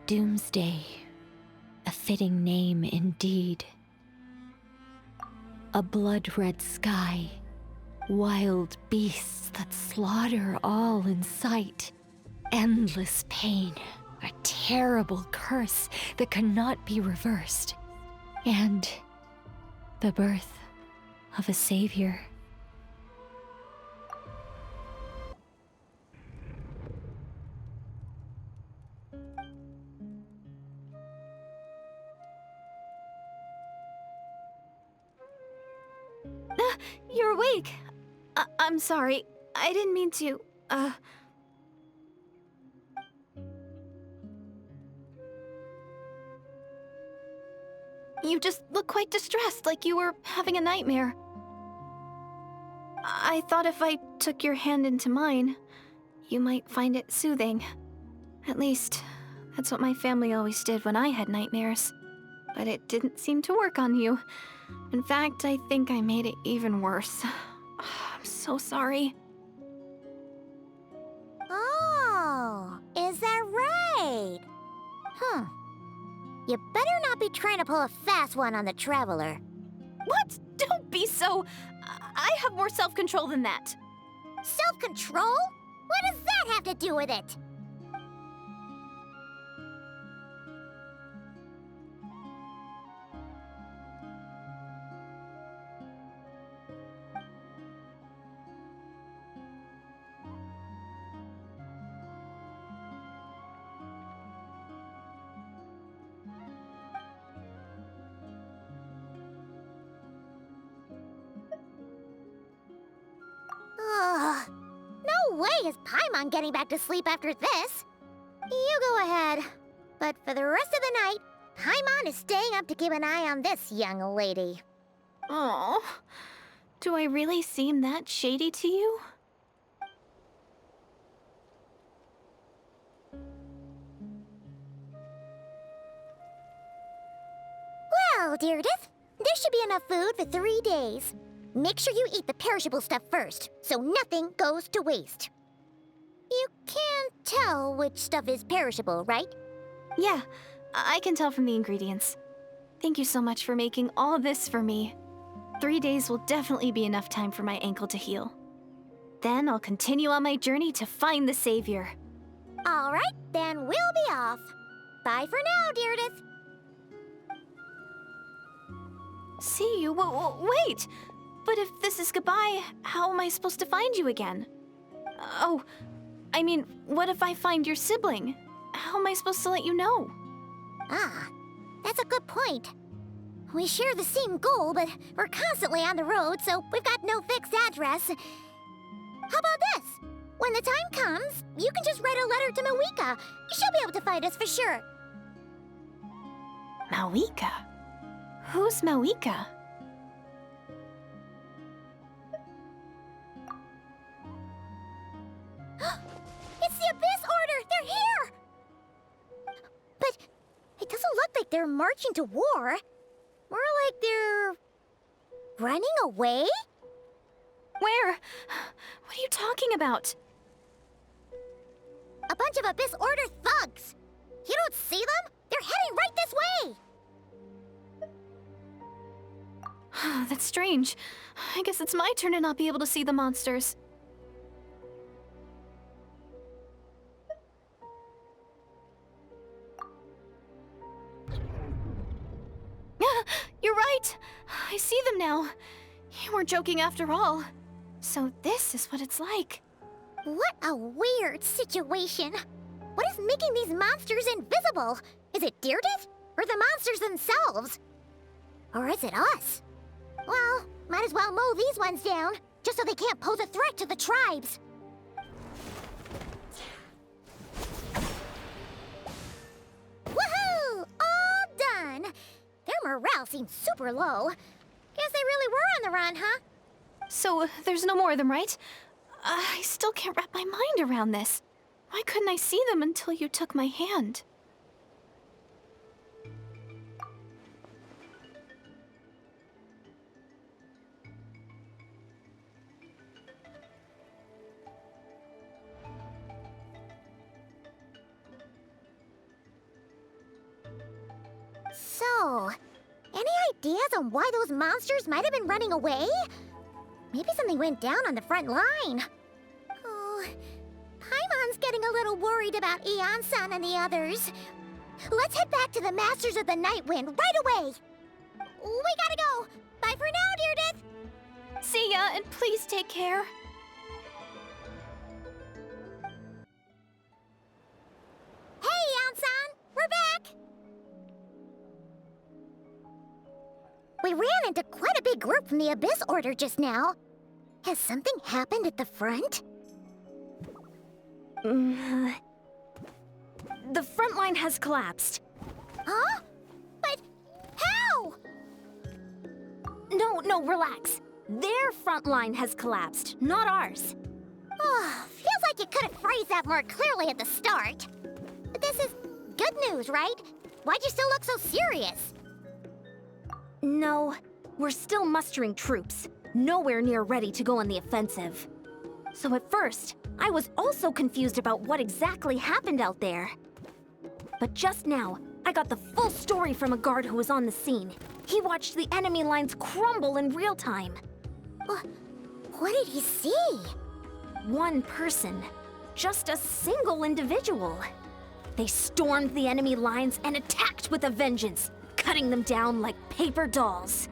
Doomsday. A fitting name indeed. A blood-red sky. Wild beasts that slaughter all in sight. Endless pain. A terrible curse that cannot be reversed. And the birth of a savior.
You're awake! I'm sorry. I didn't mean to, You just look quite distressed, like you were having a nightmare. I thought if I took your hand into mine, you might find it soothing. At least, that's what my family always did when I had nightmares. But it didn't seem to work on you. In fact, I think I made it even worse. I'm so sorry.
Oh, is that right? You better not be trying to pull a fast one on the Traveler.
What? Don't be so... I have more self-control than that.
Self-control? What does that have to do with it? No way is Paimon getting back to sleep after this. You go ahead. But for the rest of the night, Paimon is staying up to keep an eye on this young lady.
Oh, do I really seem that shady to you?
Well, Deirdith, there should be enough food for 3 days. Make sure you eat the perishable stuff first, so nothing goes to waste. You can't tell which stuff is perishable, right?
Yeah, I can tell from the ingredients. Thank you so much for making all this for me. 3 days will definitely be enough time for my ankle to heal. Then I'll continue on my journey to find the Savior.
All right, then we'll be off. Bye for now, Deirdith.
See you? Wait! But if this is goodbye, how am I supposed to find you again? Oh, I mean, what if I find your sibling? How am I supposed to let you know?
Ah, that's a good point. We share the same goal, but we're constantly on the road, so we've got no fixed address. How about this? When the time comes, you can just write a letter to Mawika. She'll be able to find us for sure.
Mawika? Who's Mawika?
It's the Abyss Order! They're here! But it doesn't look like they're marching to war. More like they're running away?
Where? What are you talking about?
A bunch of Abyss Order thugs! You don't see them? They're heading right this way!
That's strange. I guess it's my turn to not be able to see the monsters. You're right! I see them now. You weren't joking after all. So this is what it's like.
What a weird situation. What is making these monsters invisible? Is it Deirdith? Or the monsters themselves? Or is it us? Well, might as well mow these ones down, just so they can't pose a threat to the tribes. Woohoo! All done! Their morale seems super low. Guess they really were on the run, huh?
So there's no more of them, right? I still can't wrap my mind around this. Why couldn't I see them until you took my hand?
So, any ideas on why those monsters might have been running away? Maybe something went down on the front line. Oh, Paimon's getting a little worried about Eon-san and the others. Let's head back to the Masters of the Nightwind right away. We gotta go. Bye for now, Deirdith.
See ya, and please take care.
Hey, Eon-san, we're back. We ran into quite a big group from the Abyss Order just now. Has something happened at the front?
The front line has collapsed.
Huh? But how?
No, relax. Their front line has collapsed, not ours.
Oh, feels like you could have phrased that more clearly at the start. But this is good news, right? Why'd you still look so serious?
No, we're still mustering troops, nowhere near ready to go on the offensive. So at first, I was also confused about what exactly happened out there. But just now, I got the full story from a guard who was on the scene. He watched the enemy lines crumble in real time.
What did he see?
One person, just a single individual. They stormed the enemy lines and attacked with a vengeance, cutting them down like paper dolls.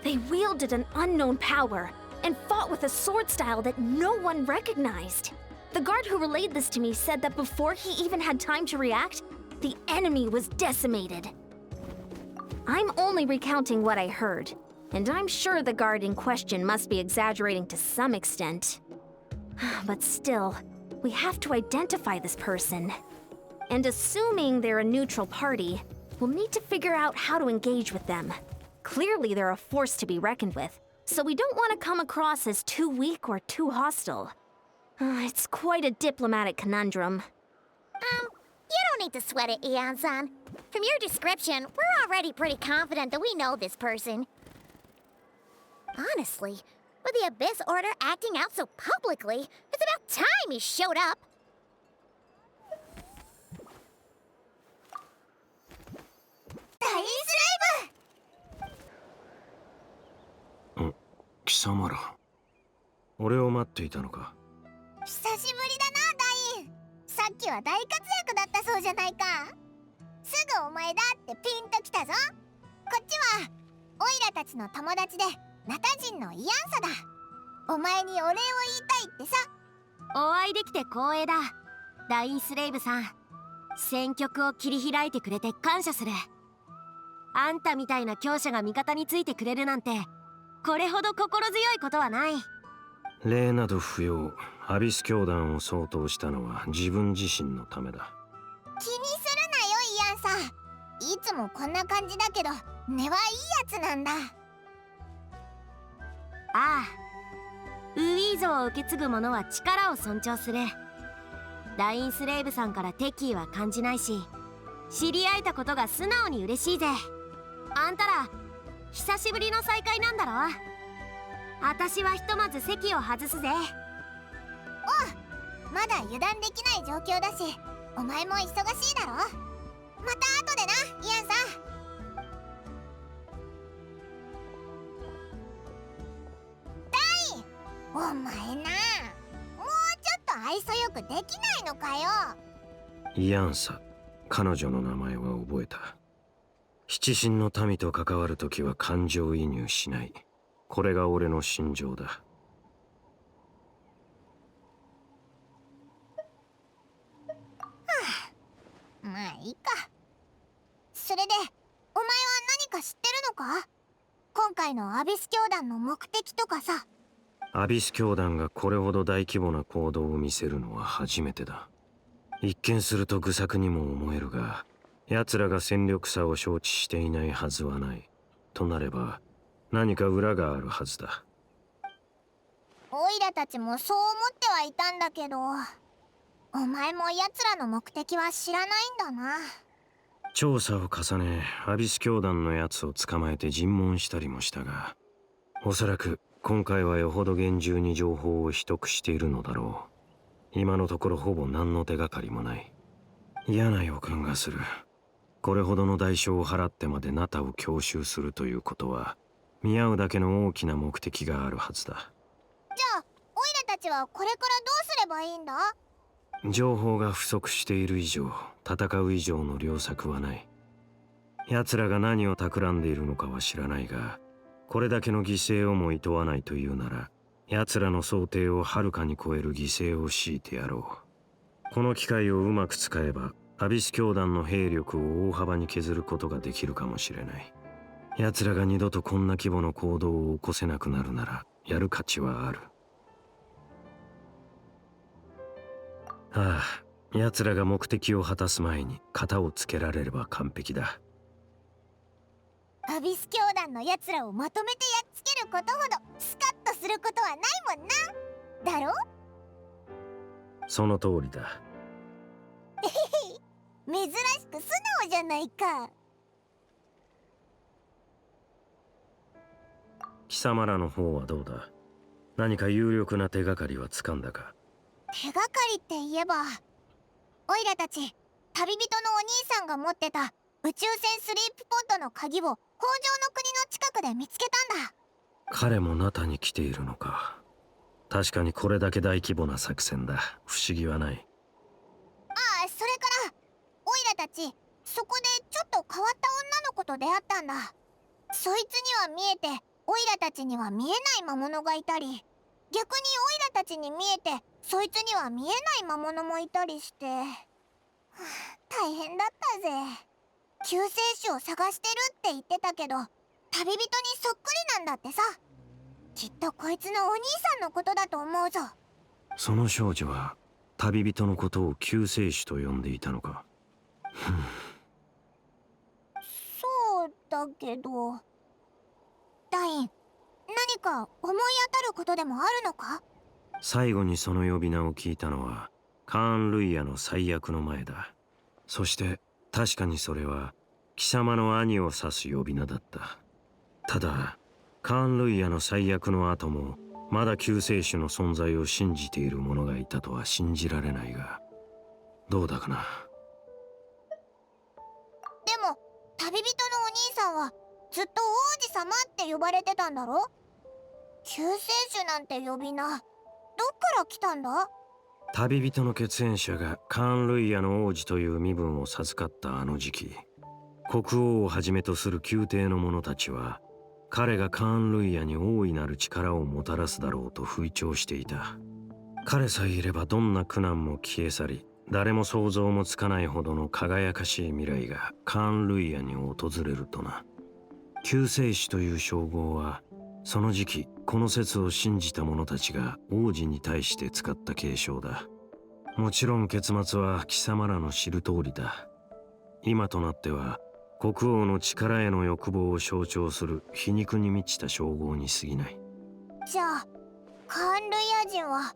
They wielded an unknown power and fought with a sword style that no one recognized. The guard who relayed this to me said that before he even had time to react, the enemy was decimated. I'm only recounting what I heard, and I'm sure the guard in question must be exaggerating to some extent. But still, we have to identify this person. And assuming they're a neutral party, we'll need to figure out how to engage with them. Clearly they're a force to be reckoned with, so we don't want to come across as too weak or too hostile. It's quite a diplomatic conundrum.
You don't need to sweat it, Eon-san. From your description, we're already pretty confident that we know this person. Honestly, with the Abyss Order acting out so publicly, it's about time he showed up. Dainsleif!
貴様ら、俺を待っていたのか。
久しぶりだな、ダイン。さっきは大活躍だったそうじゃないか。すぐお前だってピンときたぞ。こっちはオイラたちの友達でナタ人のイアンサだ。お前にお礼を言いたいってさ。
お会いできて光栄だ。ダインスレイブさん、戦局を切り開いてくれて感謝する。あんたみたいな強者が味方についてくれるなんて、これほど心強いことはない。
礼など不要。アビス教団を相当したのは自分自身のためだ。
気にするなよイアンサ。いつもこんな感じだけど根はいいやつなんだ。
ああ、ウィーゾを受け継ぐ者は力を尊重する。ダインスレイブさんから敵意は感じないし、知り合えたことが素直に嬉しいぜ。あんたら久しぶりの再会なんだろ。私はひとまず席を外すぜ。
おう、まだ油断できない状況だし、お前も忙しいだろ。また後でなイアンサ。ダイン、お前な、もうちょっと愛想よくできないのかよ。
イアンサ、彼女の名前は覚えた。七神の民と関わるときは感情移入しない。これが俺の心情だ。
まあいいか。それでお前は何か知ってるのか？今回のアビス教団の目的とかさ。
アビス教団がこれほど大規模な行動を見せるのは初めてだ。一見すると愚策にも思えるが、奴らが戦力差を承知していないはずはない。となれば何か裏があるはずだ。
オイラたちもそう思ってはいたんだけど、お前も奴らの目的は知らないんだな。
調査を重ね、アビス教団のやつを捕まえて尋問したりもしたが、おそらく今回はよほど厳重に情報を秘匿しているのだろう。今のところほぼ何の手がかりもない。嫌な予感がする。これほどの代償を払ってまでナタを強襲するということは、見合うだけの大きな目的があるはずだ。
じゃあオイラたちはこれからどうすればいいんだ？
情報が不足している以上、戦う以上の良策はない。奴らが何を企んでいるのかは知らないが、これだけの犠牲をも厭わないというなら、奴らの想定をはるかに超える犠牲を強いてやろう。この機会をうまく使えば、アビス教団の兵力を大幅に削ることができるかもしれない。奴らが二度とこんな規模の行動を起こせなくなるなら、やる価値はある。ああ、奴らが目的を果たす前に型をつけられれば完璧だ。
アビス教団の奴らをまとめてやっつけることほどスカッとすることはないもんな。だろ？
その通りだ。
珍しく素直じゃないか。
貴様らの方はどうだ？何か有力な手がかりはつかんだか？
手がかりって言えば、オイラたち旅人のお兄さんが持ってた宇宙船スリープポッドの鍵を北条の国の近くで見つけたんだ。
彼もナタに来ているのか。確かにこれだけ大規模な作戦だ。不思議はない。
ああ、それからオイラたちそこでちょっと変わった女の子と出会ったんだ。そいつには見えてオイラたちには見えない魔物がいたり、逆にオイラたちに見えてそいつには見えない魔物もいたりして、大変だったぜ。救世主を探してるって言ってたけど、旅人にそっくりなんだってさ。きっとこいつのお兄さんのことだと思うぞ。
その少女は旅人のことを救世主と呼んでいたのか。
そうだけど、ダイン、何か思い当たることでもあるのか？
最後にその呼び名を聞いたのはカーン・ルイヤの最悪の前だ。そして確かにそれは貴様の兄を指す呼び名だった。ただカーン・ルイヤの最悪の後もまだ救世主の存在を信じている者がいたとは信じられないが、どうだかな。
でも旅人のお兄さんはずっと王子様って呼ばれてたんだろ？救世主なんて呼び名どっから来たんだ？
旅人の血縁者がカーン・ルイヤの王子という身分を授かったあの時期、国王をはじめとする宮廷の者たちは彼がカーン・ルイヤに大いなる力をもたらすだろうと吹聴していた。彼さえいればどんな苦難も消え去り、誰も想像もつかないほどの輝かしい未来がカーン・ルイヤに訪れるとな。救世主という称号はその時期この説を信じた者たちが王子に対して使った継承だ。もちろん結末は貴様らの知る通りだ。今となっては国王の力への欲望を象徴する皮肉に満ちた称号に過ぎない。
じゃあカーン・ルイヤ人は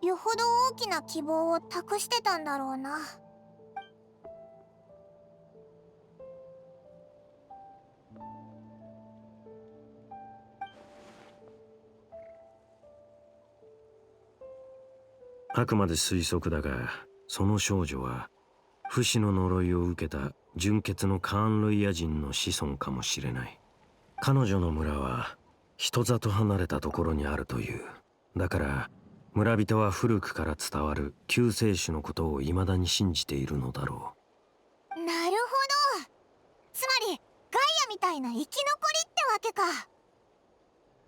よほど大きな希望を託してたんだろうな。
あくまで推測だが、その少女は不死の呪いを受けた純血のカーン・ルイヤ人の子孫かもしれない。彼女の村は人里離れたところにあるという。だから村人は古くから伝わる救世主のことを未だに信じているのだろ
なるほど。つまりガイアみたいな生き残りってわけか。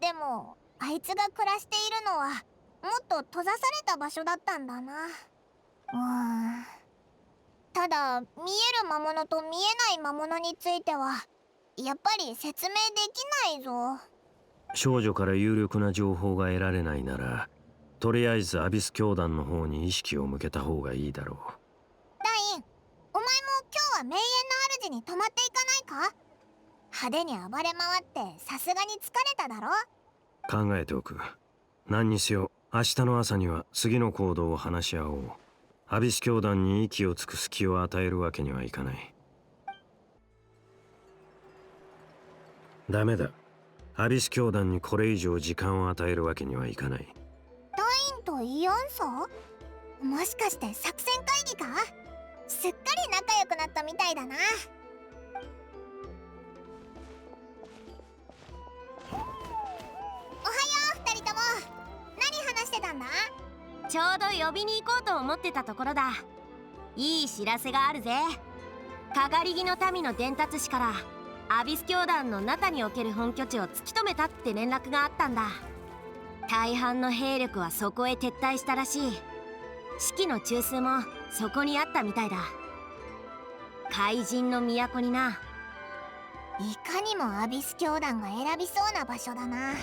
でもあいつが暮らしているのはもっと閉ざされた場所だったんだな。ただ見える魔物と見えない魔物についてはやっぱり説明できないぞ。
う。少女から有力な情報が得られないなら、とりあえずアビス教団の方に意識を向けた方がいいだろう。
ダイン、お前も今日は名園の主に泊まっていかないか。派手に暴れ回ってさすがに疲れただろ。
考えておく。何にせよ明日の朝には次の行動を話し合おう。アビス教団に息をつく隙を与えるわけにはいかない。ダメだ。アビス教団にこれ以上時間を与えるわけにはいかない。
ダインとイオンソ？もしかして作戦会議か？すっかり仲良くなったみたいだな。おはよう2人とも。何話してたんだ？
ちょうど呼びに行こうと思ってたところだ。いい知らせがあるぜ。かがり木の民の伝達師からアビス教団の中における本拠地を突き止めたって連絡があったんだ。大半の兵力はそこへ撤退したらしい。士気の中枢もそこにあったみたいだ。怪人の都にな。
いかにもアビス教団が選びそうな場所だな。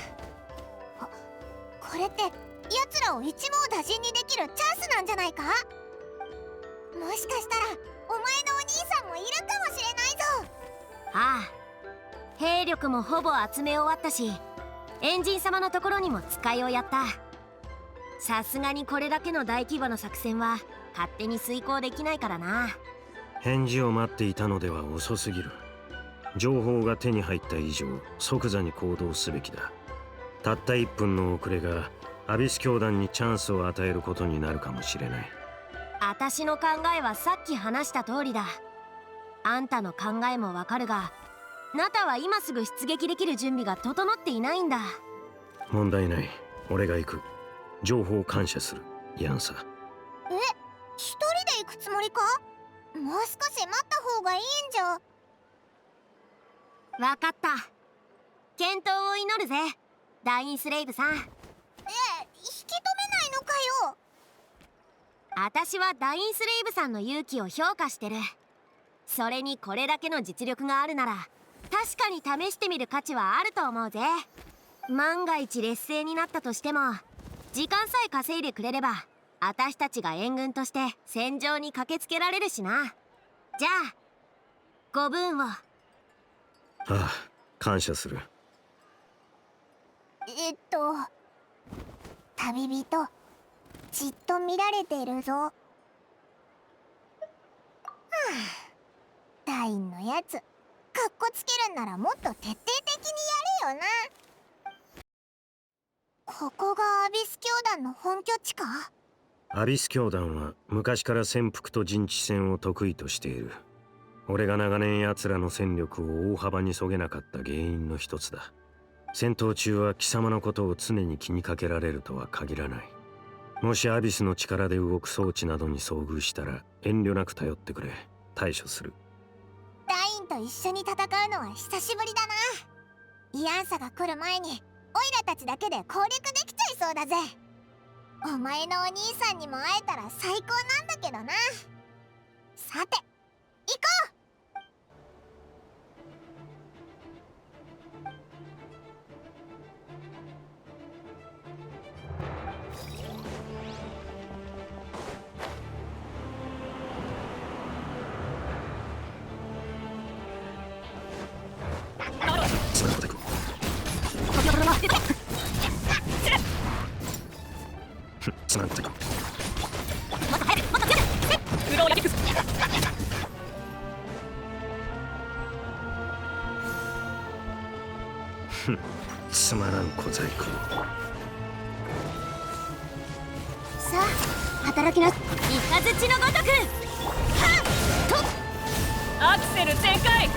これって奴らを一網打尽にできるチャンスなんじゃないか？もしかしたらお前のお兄さんもいるかもしれないぞ。
ああ、兵力もほぼ集め終わったし、エンジン様のところにも使いをやった。さすがにこれだけの大規模な作戦は勝手に遂行できないからな。
返事を待っていたのでは遅すぎる。情報が手に入った以上即座に行動すべきだ。たった1分の遅れがアビス教団にチャンスを与えることになるかもしれない。
私の考えはさっき話した通りだ。あんたの考えもわかるが、ナタは今すぐ出撃できる準備が整っていないんだ。
問題ない。俺が行く。情報感謝する。ヤンサ。
一人で行くつもりか？もう少し待った方がいいんじゃ。
わかった。健闘を祈るぜ、ダインスレイブさん。
引き止めないのかよ。
私はダインスレイブさんの勇気を評価してる。それにこれだけの実力があるなら確かに試してみる価値はあると思うぜ。万が一劣勢になったとしても時間さえ稼いでくれれば私たちが援軍として戦場に駆けつけられるしな。じゃあご分を。
ああ、感謝する。
旅人、じっと見られてるぞ。ダインのやつ、かっこつけるんならもっと徹底的にやれよな。ここがアビス教団の本拠地か？
アビス教団は昔から潜伏と陣地戦を得意としている。俺が長年奴らの戦力を大幅にそげなかった原因の一つだ。戦闘中は貴様のことを常に気にかけられるとは限らない。もしアビスの力で動く装置などに遭遇したら遠慮なく頼ってくれ。対処する。
ダインと一緒に戦うのは久しぶりだな。イアンサが来る前にオイラたちだけで攻略できちゃいそうだぜ。お前のお兄さんにも会えたら最高なんだけどな。さて行こう。
つながっていく。
もっと早く、もっと強く。フローやキックス。
つまらん小細工。
さあ働きな。
三日月のごとく。
はっと
アクセル全開。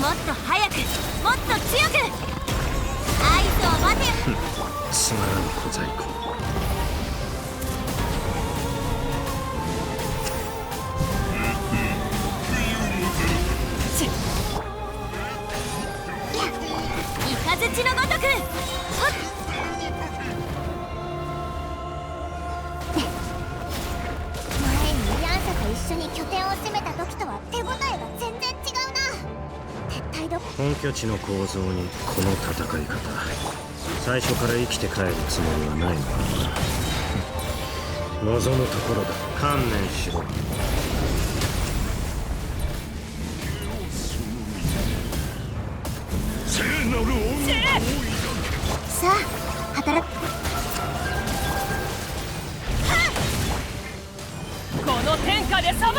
もっと早く、もっと強く。合図を待て。
つまらん小細工。
三日月のごとく。
前にイアンサと一緒に拠点を攻めた時とは手応えが全然違うな。撤退ど
本拠地の構造にこの戦い方、最初から生きて帰るつもりはないのかな。望むところだ。観念しろ。
さあ働く。
この天下で裁く。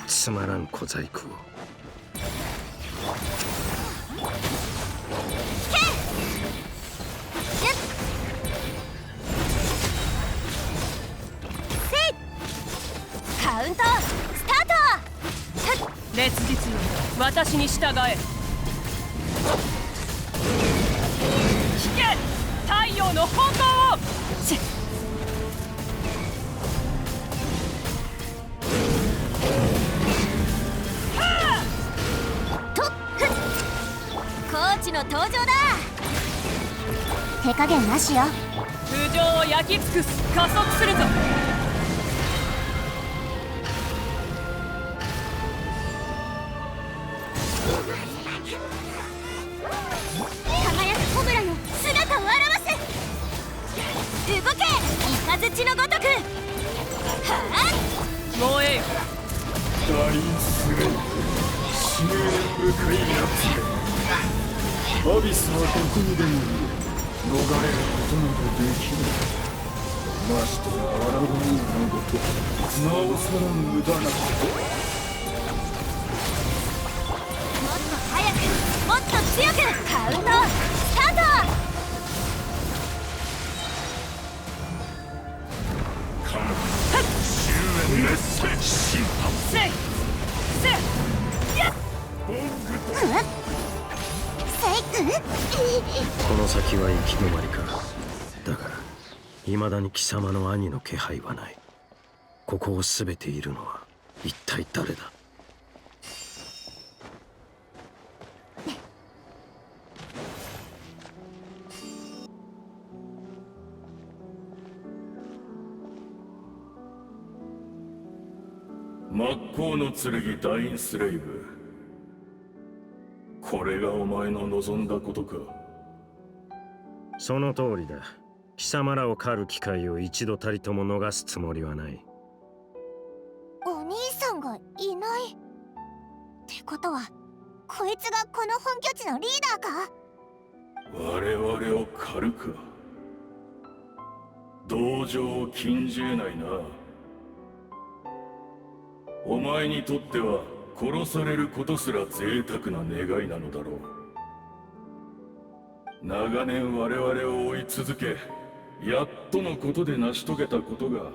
つまらん小細工を。
カウントスタート。烈日よ、私に従え。引け、太陽の方向を。コーチの登場だ。
手加減なしよ。
通常を焼き尽くす。加速するぞ。
輝くコブラの姿を現
動け、三日月のごとく。はあ、燃えよ。
ダインスレイブ、使命深いやつ。アビスはどこにでもいる。逃れることなどできない。ましてやアラゴンなどとなおさら無駄な。
もっと早く、もっと強く。カウントスタート。
メッセージ審判。
せいせいやっ。
この先は行き止まりか。だから未だに貴様の兄の気配はない。ここを全ているのは一体誰だ。
真っ向の剣ダインスレイブ。これがお前の望んだことか。
その通りだ。貴様らを狩る機会を一度たりとも逃すつもりはない。
お兄さんがいないってことは、こいつがこの本拠地のリーダーか。
我々を狩るか。同情を禁じ得ないな。お前にとっては殺されることすら贅沢な願いなのだろう。長年我々を追い続け、やっとのことで成し遂げたことが、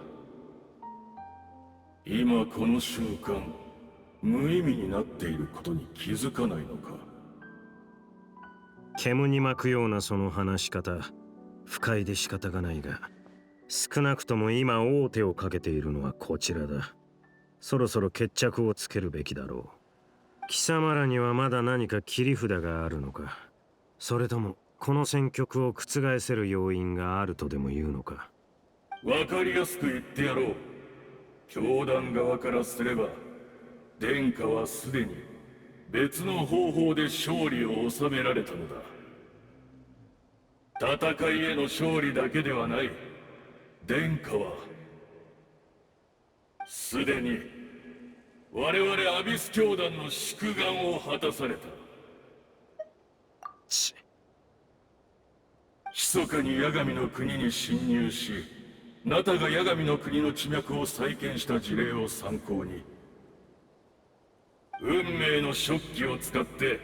今この瞬間無意味になっていることに気づかないのか。
煙に巻くようなその話し方、不快で仕方がないが、少なくとも今王手をかけているのはこちらだ。そろそろ決着をつけるべきだろう。貴様らにはまだ何か切り札があるのか、それともこの戦局を覆せる要因があるとでも言うのか。
わかりやすく言ってやろう。教団側からすれば、殿下はすでに別の方法で勝利を収められたのだ。戦いへの勝利だけではない。殿下はすでに我々アビス教団の宿願を果たされた。密かに八神の国に侵入し、ナタが八神の国の地脈を再建した事例を参考に、運命の食器を使って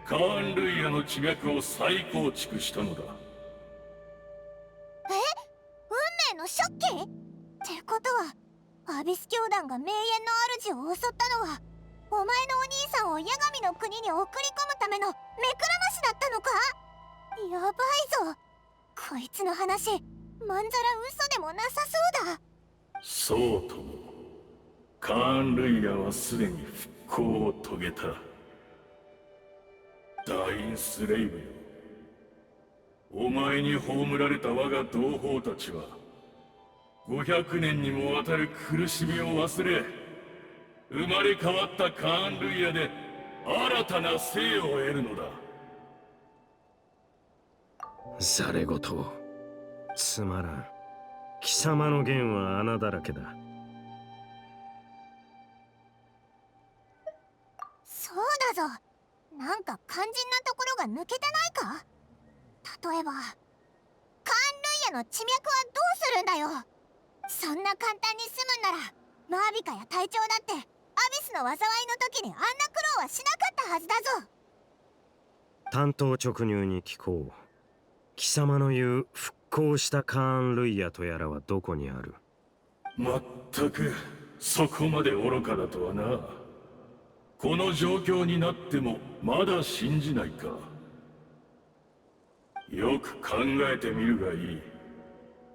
カーン・ルイヤの地脈を再構築したのだ。
運命の食器ってことは、アビス教団が名園の主を襲ったのは、お前のお兄さんを八神の国に送り込むための目くらましだったのか。やばいぞ、こいつの話まんざら嘘でもなさそうだ。
そうとも、カーン・ルイヤはすでに復興を遂げた。ダインスレイブよ、お前に葬られた我が同胞たちは500年にもわたる苦しみを忘れ、生まれ変わったカーン・ルイヤで新たな生を得るのだ。
ざれ言つまらん。貴様の言は穴だらけだ。
そうだぞ、なんか肝心なところが抜けてないか。例えばカーン・ルイヤの地脈はどうするんだよ。そんな簡単に済むんなら、マービカや隊長だってアビスの災いの時にあんな苦労はしなかったはずだぞ。
単刀直入に聞こう。貴様の言う復興したカーン・ルイヤとやらはどこにある。
まったくそこまで愚かだとはな。この状況になってもまだ信じないか。よく考えてみるがいい。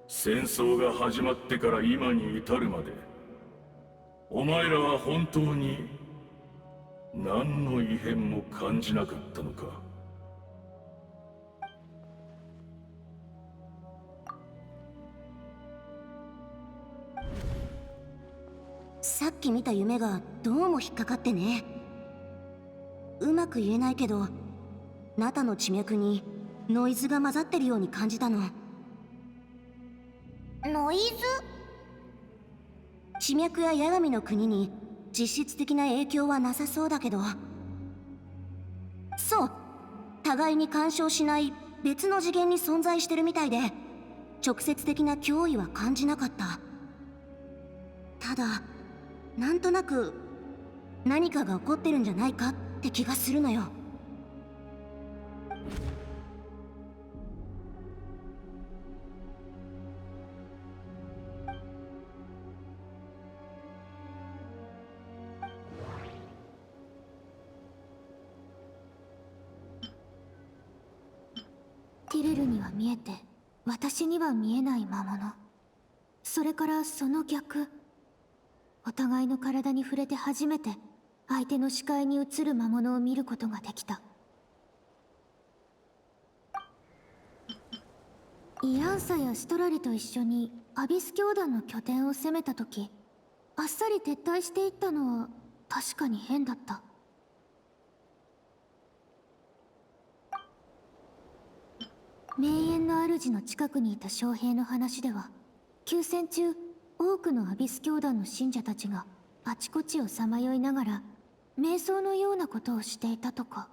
戦争が始まってから今に至るまで、お前らは本当に何の異変も感じなかったのか。
さっき見た夢がどうも引っかかってね。うまく言えないけど、ナタの地脈にノイズが混ざってるように感じたの。
ノイズ？
地脈や八神の国に実質的な影響はなさそうだけど、そう、互いに干渉しない別の次元に存在してるみたいで、直接的な脅威は感じなかった。ただなんとなく何かが起こってるんじゃないかって気がするのよ。
ティレルには見えて私には見えない魔物、それからその逆、お互いの体に触れて初めて相手の視界に映る魔物を見ることができた。イアンサやシトラリと一緒にアビス教団の拠点を攻めた時、あっさり撤退していったのは確かに変だった。名園の主の近くにいた将兵の話では、休戦中多くのアビス教団の信者たちがあちこちをさまよいながら瞑想のようなことをしていたとか。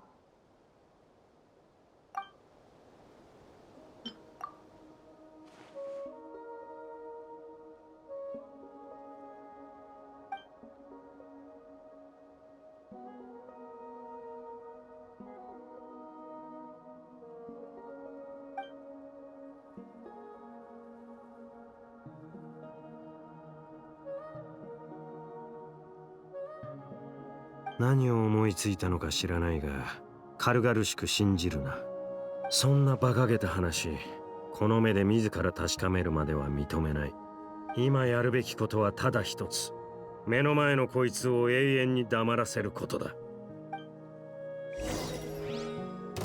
何を思いついたのか知らないが、軽々しく信じるな。そんな馬鹿げた話、この目で自ら確かめるまでは認めない。今やるべきことはただ一つ。目の前のこいつを永遠に黙らせることだ。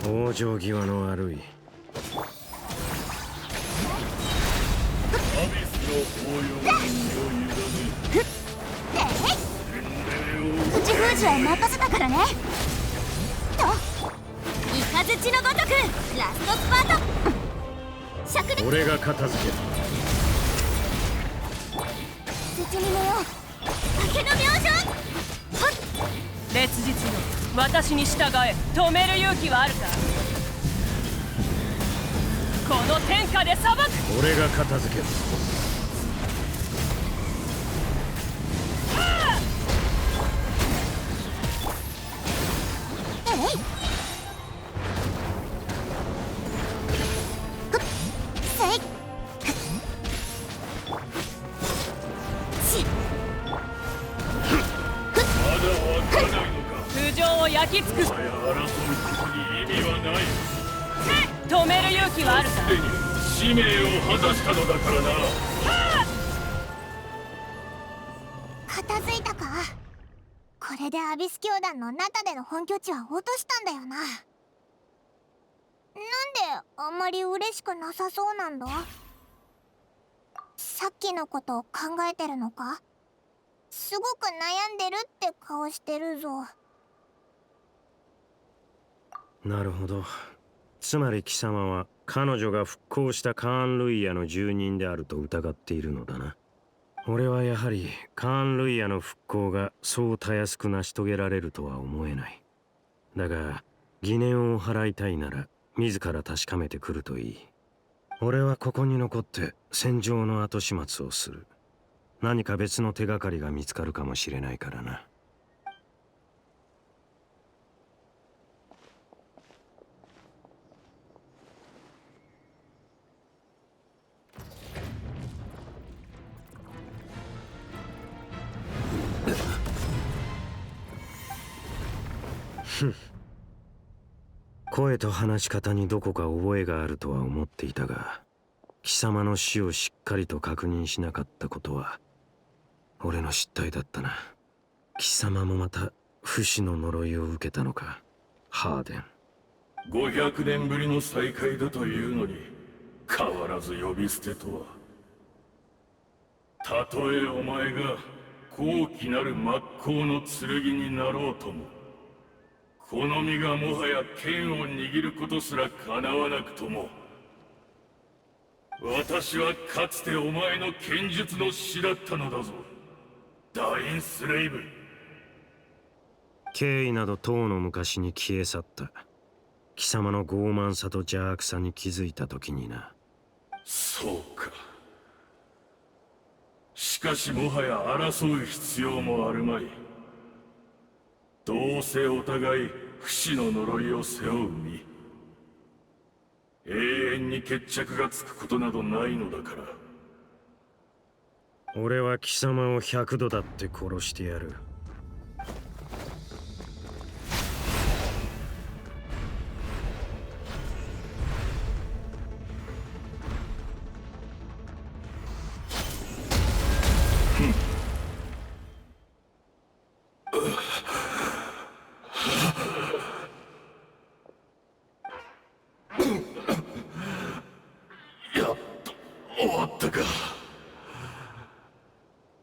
往生際の悪い。
口封じは任せたからね。と
雷のごとくラストスパート。灼熱。
俺が片付ける。
無事に寝よう。
酒の明星。
烈日の私に従え。止める勇気はあるか。この天下で裁く。
俺が片付ける。
焼き尽くす。止める勇気はあるか。
使命を果たしたのだからな。
片付いたか。これでアビス教団のナタでの本拠地は落としたんだよな。なんであんまり嬉しくなさそうなんだ。さっきのことを考えてるのか。すごく悩んでるって顔してるぞ。
なるほど。つまり貴様は彼女が復興したカーン・ルイヤの住人であると疑っているのだな。俺はやはりカーン・ルイヤの復興がそうたやすく成し遂げられるとは思えない。だが疑念を払いたいなら自ら確かめてくるといい。俺はここに残って戦場の後始末をする。何か別の手がかりが見つかるかもしれないからな。声と話し方にどこか覚えがあるとは思っていたが、貴様の死をしっかりと確認しなかったことは俺の失態だったな。貴様もまた不死の呪いを受けたのか、ハーデン。
500年ぶりの再会だというのに変わらず呼び捨てとは。たとえお前が高貴なる真っ向の剣になろうとも、この身がもはや剣を握ることすら叶わなくとも、私はかつてお前の剣術の師だったのだぞ、ダインスレイブ。
敬意などとうの昔に消え去った。貴様の傲慢さと邪悪さに気づいた時にな。
そうか。しかしもはや争う必要もあるまい。どうせお互い不死の呪いを背負う身。永遠に決着がつくことなどないのだから。
俺は貴様を100度だって殺してやる。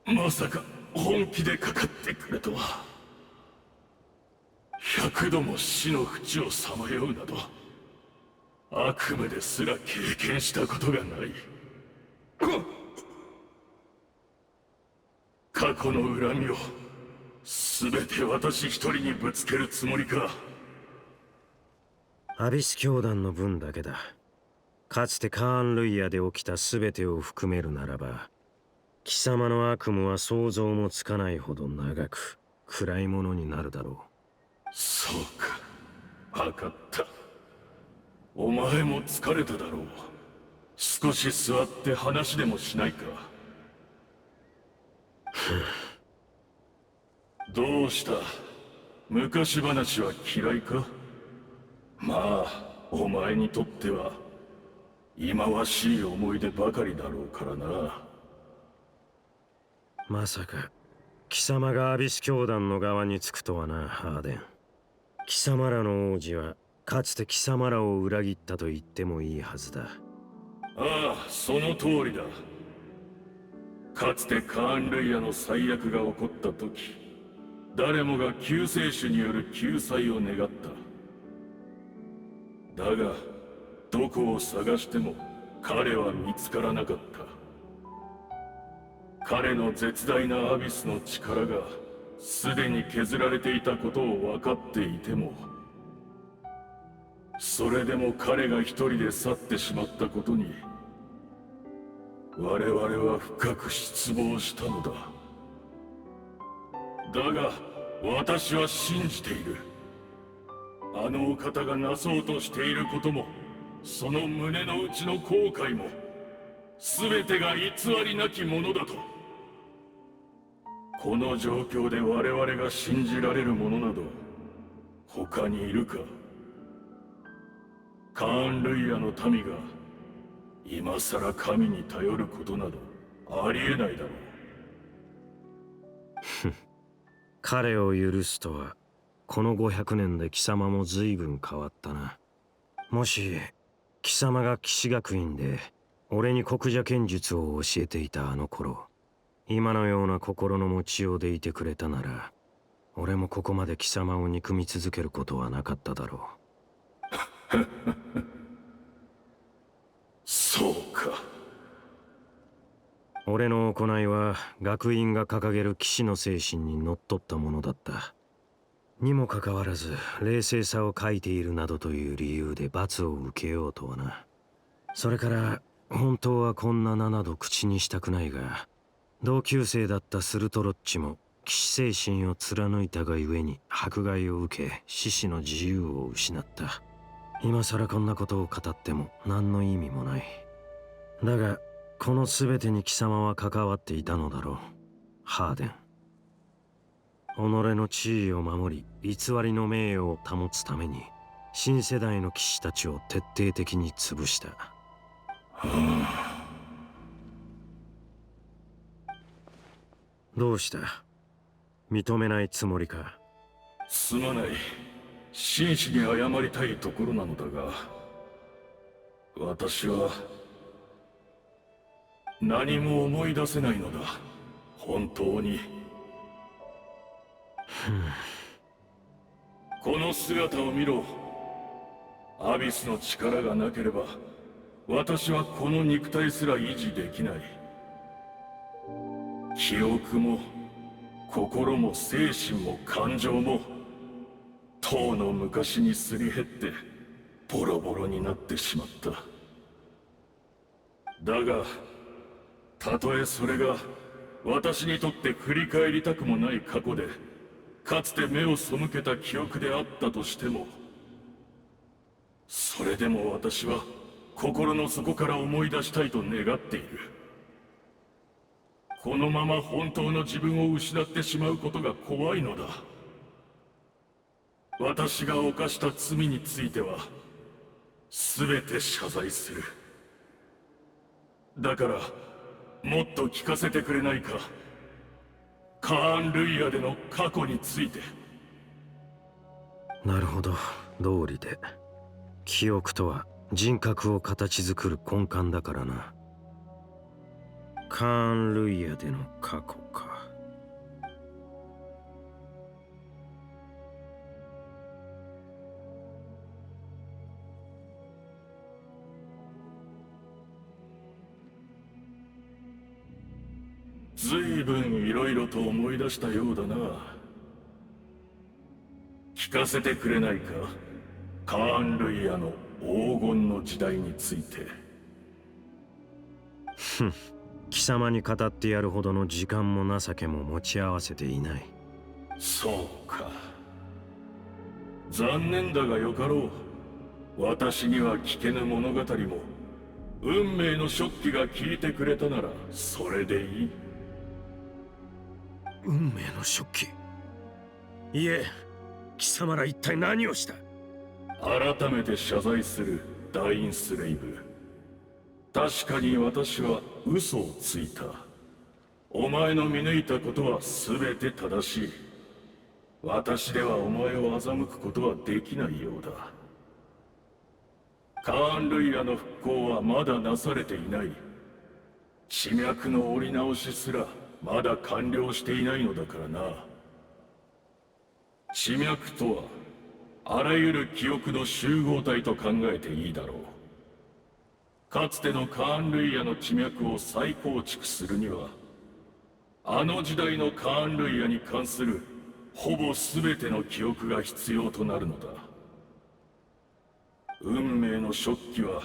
まさか本気でかかってくれとは。100度も死の淵をさまようなど悪夢ですら経験したことがない。過去の恨みを全て私一人にぶつけるつもりか。
アビス教団の分だけだ。かつてカーン・ルイヤで起きた全てを含めるならば、貴様の悪夢は想像もつかないほど長く暗いものになるだろう。
そうか、分かった。お前も疲れただろう。少し座って話でもしないか。どうした？昔話は嫌いか？まあお前にとっては忌まわしい思い出ばかりだろうからな。
まさか貴様がアビス教団の側につくとはな、ハーデン。貴様らの王子はかつて貴様らを裏切ったと言ってもいいはずだ。
ああ、その通りだ。かつてカーン・ルイヤの最悪が起こった時、誰もが救世主による救済を願った。だがどこを探しても彼は見つからなかった。彼の絶大なアビスの力がすでに削られていたことを分かっていても、それでも彼が一人で去ってしまったことに我々は深く失望したのだ。だが私は信じている。あのお方がなそうとしていることも、その胸の内の後悔も、全てが偽りなきものだと。この状況で我々が信じられるものなど他にいるか？カーン・ルイヤの民が今さら神に頼ることなどありえないだろう。
彼を許すとは、この500年で貴様も随分変わったな。もし貴様が騎士学院で俺に国者剣術を教えていたあの頃、今のような心の持ちようでいてくれたなら、俺もここまで貴様を憎み続けることはなかっただろう。
そうか。
俺の行いは学院が掲げる騎士の精神にのっとったものだった。にもかかわらず冷静さを欠いているなどという理由で罰を受けようとはな。それから本当はこんな名など口にしたくないが、同級生だったスルトロッチも騎士精神を貫いたがゆえに迫害を受け、獅子の自由を失った。今さらこんなことを語っても何の意味もない。だがこの全てに貴様は関わっていたのだろう、ハーデン。己の地位を守り、偽りの名誉を保つために新世代の騎士たちを徹底的に潰した。どうした？認めないつもりか？
すまない。真摯に謝りたいところなのだが、私は何も思い出せないのだ、本当に。この姿を見ろ。アビスの力がなければ私はこの肉体すら維持できない。記憶も心も精神も感情もとうの昔にすり減ってボロボロになってしまった。だがたとえそれが私にとって振り返りたくもない過去で、かつて目を背けた記憶であったとしても、それでも私は心の底から思い出したいと願っている。このまま本当の自分を失ってしまうことが怖いのだ。私が犯した罪については全て謝罪する。だからもっと聞かせてくれないか、カーン・ルイヤでの過去について。
なるほど、道理で。記憶とは人格を形作る根幹だからな。カーン・ルイヤでの過去か。
ずいぶんいろいろと思い出したようだな。聞かせてくれないか、カーン・ルイヤの黄金の時代について。
貴様に語ってやるほどの時間も情けも持ち合わせていない。
そうか。残念だがよかろう。私には聞けぬ物語も運命の食器が聞いてくれたならそれでいい。
運命の食器。いえ、貴様ら一体何をした？
改めて謝罪するダインスレイブ。確かに私は嘘をついた。お前の見抜いたことは全て正しい。私ではお前を欺くことはできないようだ。カーン・ルイヤの復興はまだなされていない。地脈の折り直しすらまだ完了していないのだからな。地脈とはあらゆる記憶の集合体と考えていいだろう。かつてのカーン・ルイヤの地脈を再構築するには、あの時代のカーン・ルイヤに関するほぼ全ての記憶が必要となるのだ。運命の食器は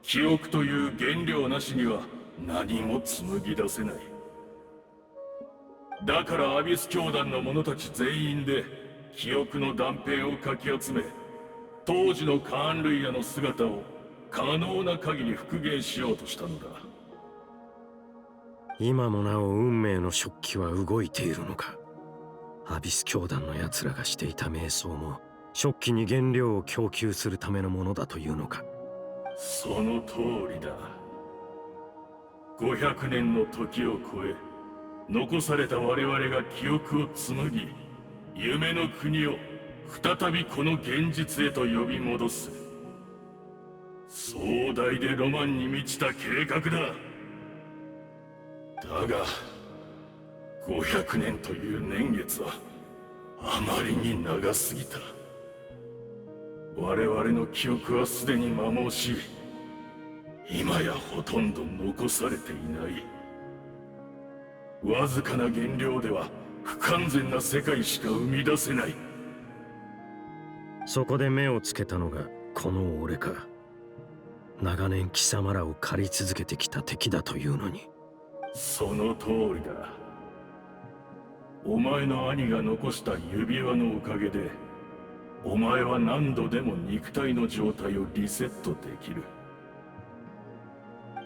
記憶という原料なしには何も紡ぎ出せない。だからアビス教団の者たち全員で記憶の断片をかき集め、当時のカーン・ルイヤの姿を可能な限り復元しようとしたのだ。
今もなお運命の食器は動いているのか。アビス教団の奴らがしていた瞑想も食器に原料を供給するためのものだというのか。
その通りだ。500年の時を超え、残された我々が記憶を紡ぎ、夢の国を再びこの現実へと呼び戻す。壮大でロマンに満ちた計画だ。だが500年という年月はあまりに長すぎた。我々の記憶はすでに摩耗し、今やほとんど残されていない。わずかな原料では不完全な世界しか生み出せない。
そこで目をつけたのがこの俺か。長年貴様らを狩り続けてきた敵だというのに。
その通りだ。お前の兄が残した指輪のおかげで、お前は何度でも肉体の状態をリセットできる。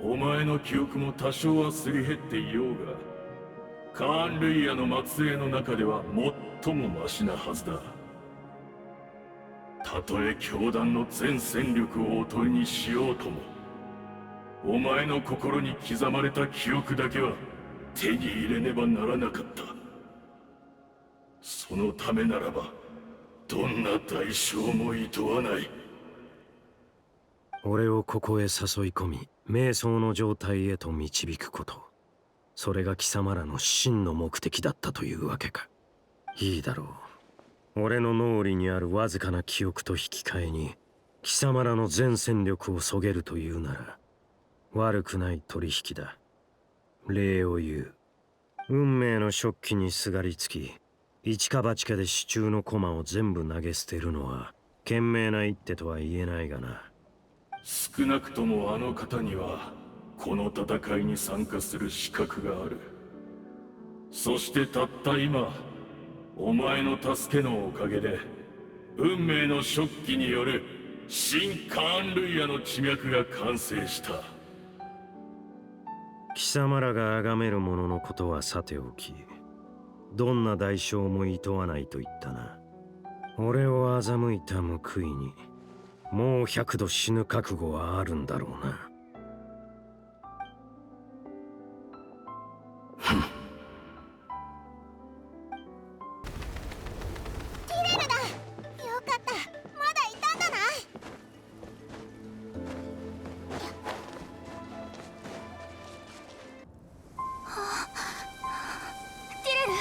お前の記憶も多少はすり減っていようが、カーン・ルイヤの末裔の中では最もマシなはずだ。たとえ教団の全戦力をおとりにしようとも、お前の心に刻まれた記憶だけは手に入れねばならなかった。そのためならばどんな代償もいとわない。
俺をここへ誘い込み、瞑想の状態へと導くこと。それが貴様らの真の目的だったというわけか。いいだろう。俺の脳裏にあるわずかな記憶と引き換えに、貴様らの全戦力をそげるというなら、悪くない取引だ。礼を言う。運命の食器にすがりつき、一か八かで手中の駒を全部投げ捨てるのは、賢明な一手とは言えないがな。
少なくともあの方には、この戦いに参加する資格がある。そしてたった今、お前の助けのおかげで、運命の食器による新カーン・ルイヤの地脈が完成した。
貴様らが崇める者のことはさておき、どんな代償もいとわないと言ったな。俺を欺いた報いに、もう100度死ぬ覚悟はあるんだろうな。
キレルだ。よかった。まだいたんだな。
ティレル。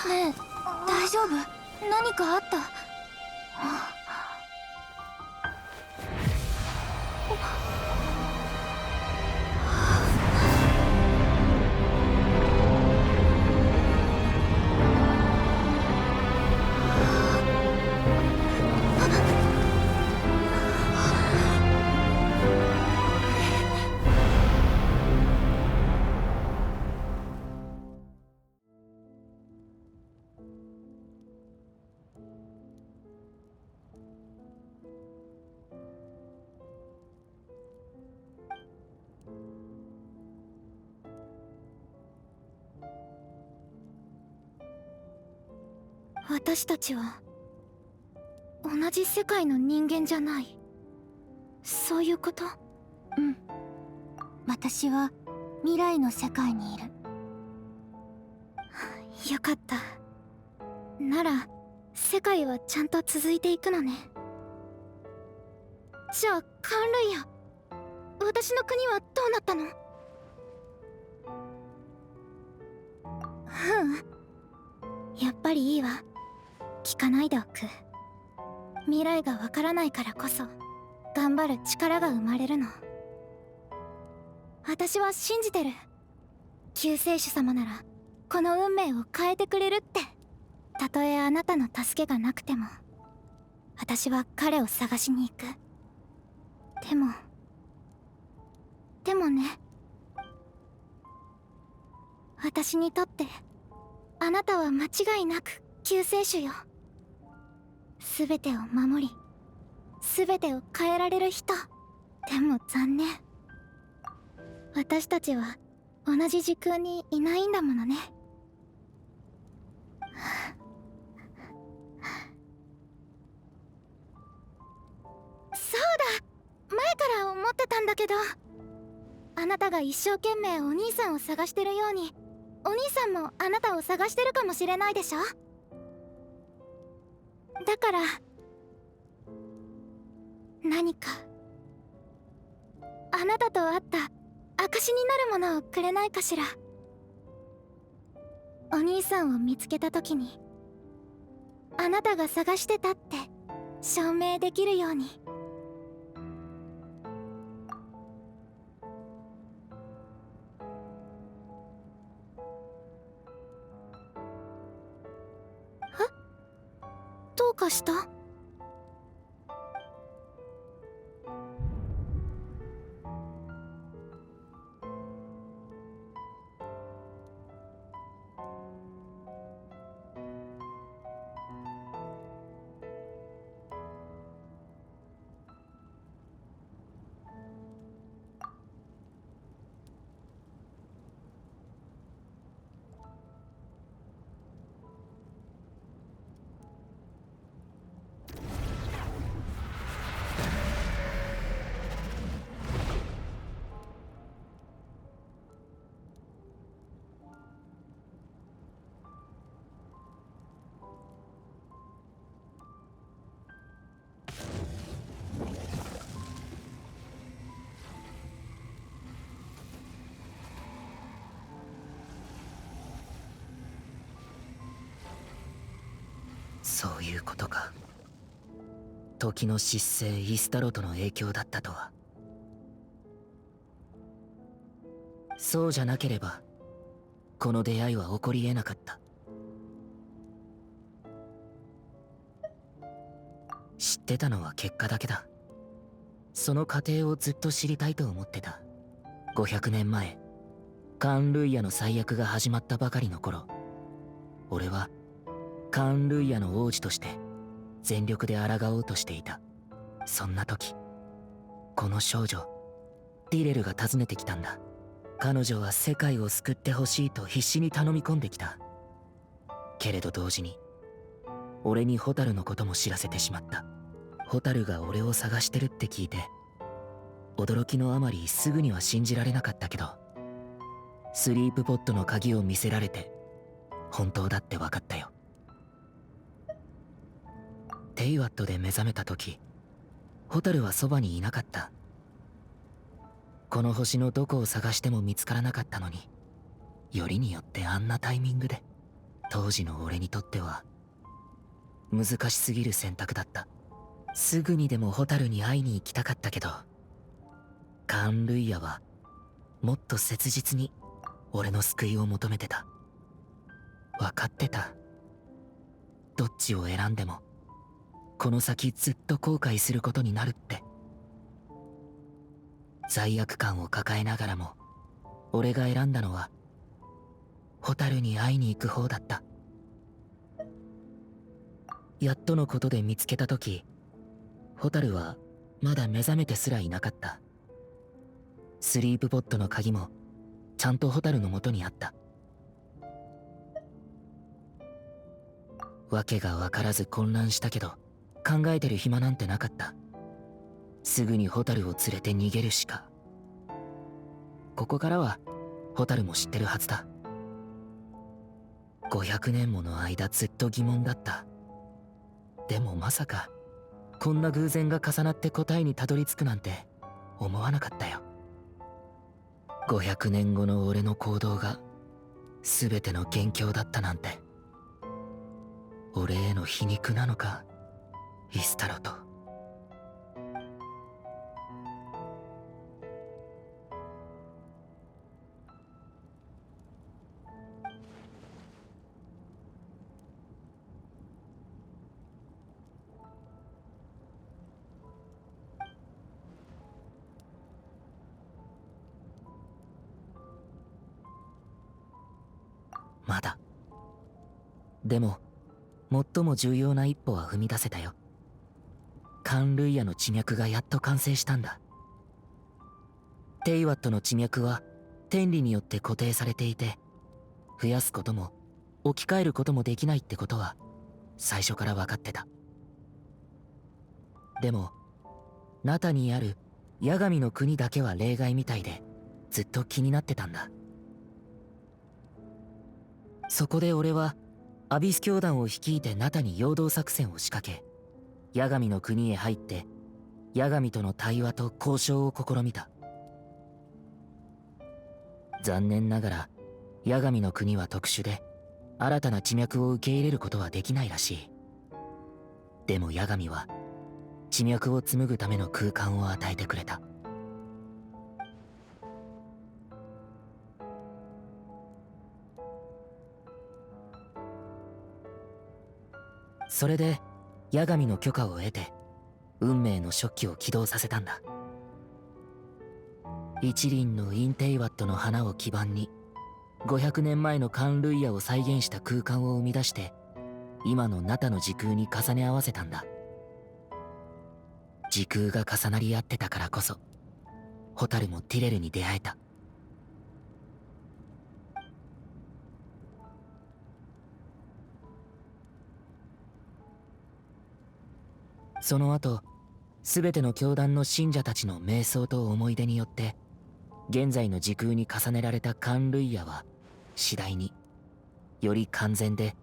ねえ、大丈夫？何かあった？
私たちは同じ世界の人間じゃない。そういうこと？うん。私は未来の世界にいる。よかった。なら世界はちゃんと続いていくのね。じゃあカンルイヤ、私の国はどうなったの？やっぱりいいわ。聞かないでおく。未来がわからないからこそ頑張る力が生まれるの。私は信じてる。救世主様ならこの運命を変えてくれるって。たとえあなたの助けがなくても私は彼を探しに行く。でもね、私にとってあなたは間違いなく救世主よ。全てを守り全てを変えられる人。でも残念、私たちは同じ時空にいないんだものね。そうだ、前から思ってたんだけど、あなたが一生懸命お兄さんを探してるようにお兄さんもあなたを探してるかもしれないでしょ。だから何かあなたと会った証になるものをくれないかしら。お兄さんを見つけた時にあなたが探してたって証明できるように。どうかした？
そういうことか。時の失勢イスタロトの影響だったとは。そうじゃなければこの出会いは起こり得なかった。知ってたのは結果だけだ。その過程をずっと知りたいと思ってた。500年前カーン・ルイヤの災厄が始まったばかりの頃、俺はカーン・ルイヤの王子として全力で抗おうとしていた。そんな時、この少女ディレルが訪ねてきたんだ。彼女は世界を救ってほしいと必死に頼み込んできた。けれど同時に俺にホタルのことも知らせてしまった。ホタルが俺を探してるって聞いて、驚きのあまりすぐには信じられなかったけど、スリープポットの鍵を見せられて本当だって分かったよ。テイワットで目覚めた時、ホタルはそばにいなかった。この星のどこを探しても見つからなかったのに、よりによってあんなタイミングで。当時の俺にとっては難しすぎる選択だった。すぐにでもホタルに会いに行きたかったけど、カーン・ルイヤはもっと切実に俺の救いを求めてた。分かってた。どっちを選んでもこの先ずっと後悔することになるって。罪悪感を抱えながらも俺が選んだのはホタルに会いに行く方だった。やっとのことで見つけた時、ホタルはまだ目覚めてすらいなかった。スリープポットの鍵もちゃんとホタルの元にあった。わけがわからず混乱したけど、考えてる暇なんてなかった。すぐにホタルを連れて逃げるしか。ここからはホタルも知ってるはずだ。500年もの間ずっと疑問だった。でもまさかこんな偶然が重なって答えにたどり着くなんて思わなかったよ。500年後の俺の行動が全ての元凶だったなんて。俺への皮肉なのか、イスタロと。まだ。でも最も重要な一歩は踏み出せたよ。カンルイヤの地脈がやっと完成したんだ。テイワットの地脈は天理によって固定されていて、増やすことも置き換えることもできないってことは最初から分かってた。でもナタにある八神の国だけは例外みたいで、ずっと気になってたんだ。そこで俺はアビス教団を率いてナタに陽動作戦を仕掛け、八神の国へ入って八神との対話と交渉を試みた。残念ながら八神の国は特殊で、新たな地脈を受け入れることはできないらしい。でも八神は地脈を紡ぐための空間を与えてくれた。それで八神の許可を得て運命の食器を起動させたんだ。一輪のインテイワットの花を基盤に500年前のカンルイヤを再現した空間を生み出して、今のナタの時空に重ね合わせたんだ。時空が重なり合ってたからこそホタルもティレルに出会えた。その後、すべての教団の信者たちの瞑想と思い出によって、現在の時空に重ねられたカンルイヤは次第により完全で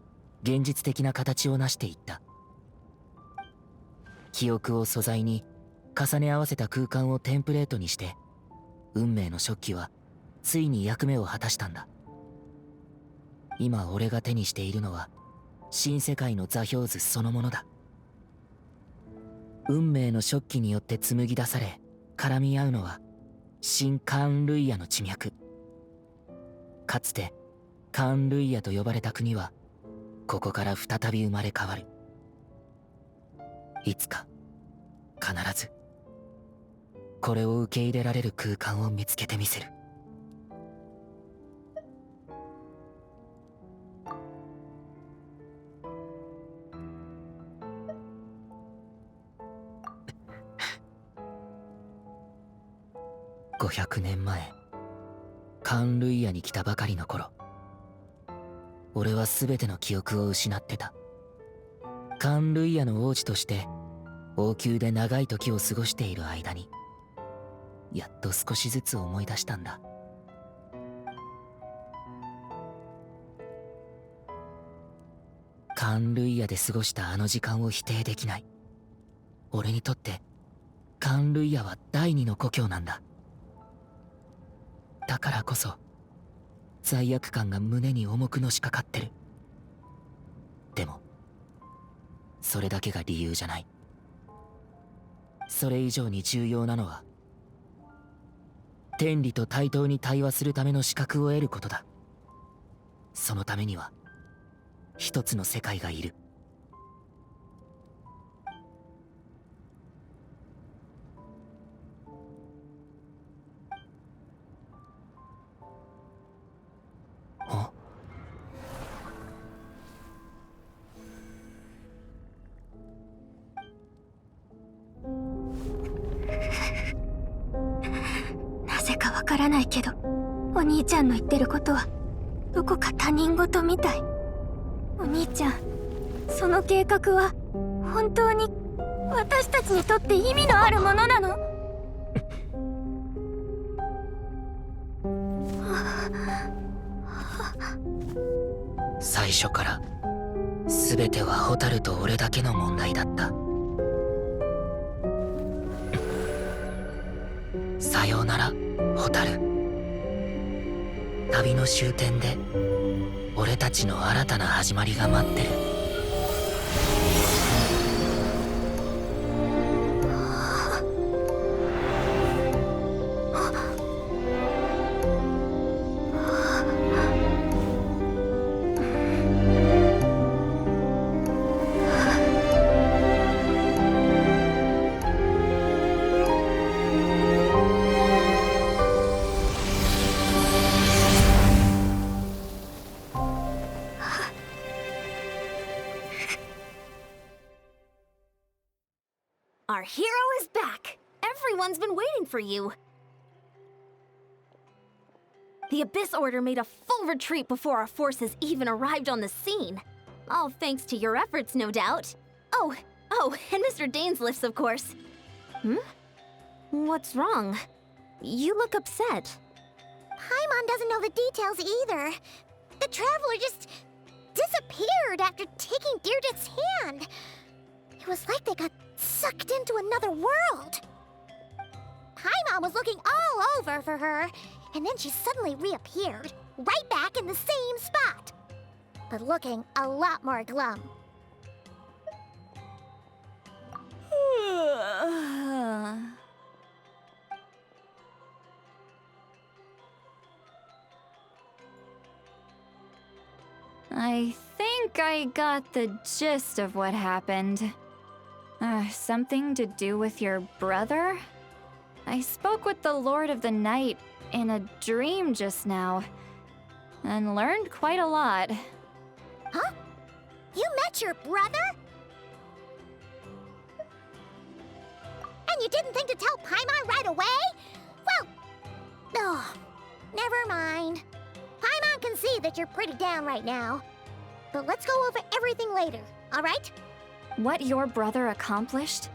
現実的な形を成していった。記憶を素材に重ね合わせた空間をテンプレートにして、運命の食器はついに役目を果たしたんだ。今俺が手にしているのは新世界の座標図そのものだ。運命の食器によって紡ぎ出され絡み合うのは新カーンルイヤの地脈。かつてカーンルイヤと呼ばれた国はここから再び生まれ変わる。いつか必ずこれを受け入れられる空間を見つけてみせる。500年前、カーンルイヤに来たばかりの頃、俺は全ての記憶を失ってた。カーンルイヤの王子として王宮で長い時を過ごしている間に、やっと少しずつ思い出したんだ。カーンルイヤで過ごしたあの時間を否定できない。俺にとってカーンルイヤは第二の故郷なんだ。だからこそ罪悪感が胸に重くのしかかってる。でもそれだけが理由じゃない。それ以上に重要なのは天理と対等に対話するための資格を得ることだ。そのためには一つの世界がいる。
なぜかわからないけど、お兄ちゃんの言ってることはどこか他人事みたい。お兄ちゃん、その計画は本当に私たちにとって意味のあるものなの？
最初から全ては蛍と俺だけの問題だった。さようなら蛍。旅の終点で俺たちの新たな始まりが待ってる。
Our hero is back! Everyone's been waiting for you! The Abyss Order made a full retreat before our forces even arrived on the scene. All thanks to your efforts, no doubt. Oh, and Mr. Dainsleif's, of course. What's wrong? You look upset.
Paimon doesn't know the details either. The Traveler just disappeared after taking Deirdre's hand. It was like they got sucked into another world. Paimon was looking all over for her, and then she suddenly reappeared, right back in the same spot. But looking a lot more glum.
I think I got the gist of what happened. Something to do with your brother? I spoke with the Lord of the Night in a dream just now, and learned quite a lot.
Huh? You met your brother? And you didn't think to tell Paimon right away? Well, oh, never mind. Paimon can see that you're pretty down right now. But let's go over everything later, alright?
What your brother accomplished?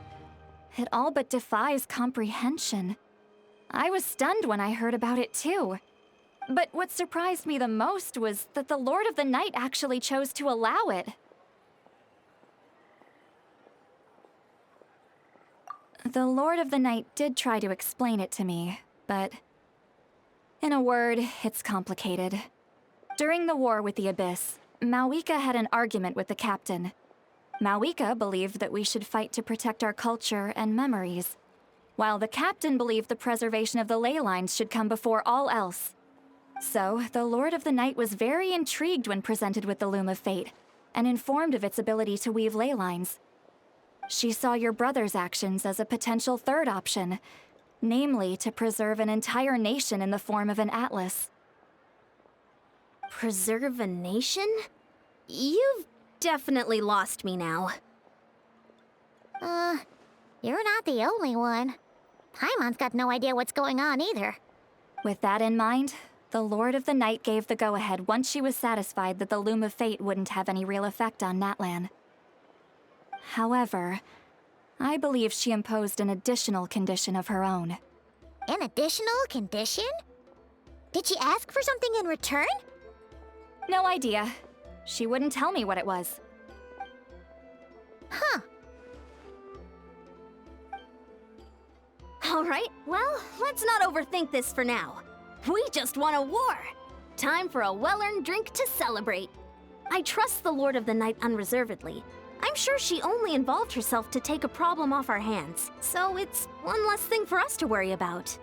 It all but defies comprehension. I was stunned when I heard about it too. But what surprised me the most was that the Lord of the Night actually chose to allow it. The Lord of the Night did try to explain it to me, but in a word, it's complicated. During the war with the Abyss, Mawika had an argument with the captain. Mawika believed that we should fight to protect our culture and memories, while the captain believed the preservation of the ley lines should come before all else. So, the Lord of the Night was very intrigued when presented with the Loom of Fate, and informed of its ability to weave ley lines. She saw your brother's actions as a potential third option, namely to preserve an entire nation in the form of an atlas.
Preserve a nation? You've definitely lost me now.
You're not the only one. Paimon's got no idea what's going on either.
With that in mind, the Lord of the Night gave the go-ahead once she was satisfied that the Loom of Fate wouldn't have any real effect on Natlan. However, I believe she imposed an additional condition of her own.
An additional condition? Did she ask for something in return?
No idea. She wouldn't tell me what it was.
Huh.
Alright, well, let's not overthink this for now. We just won a war! Time for a well-earned drink to celebrate. I trust the Lord of the Night unreservedly. I'm sure she only involved herself to take a problem off our hands, so it's one less thing for us to worry about.